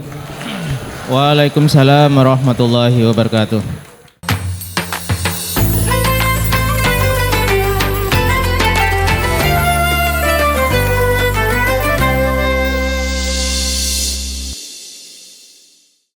Waalaikumsalam warahmatullahi wabarakatuh.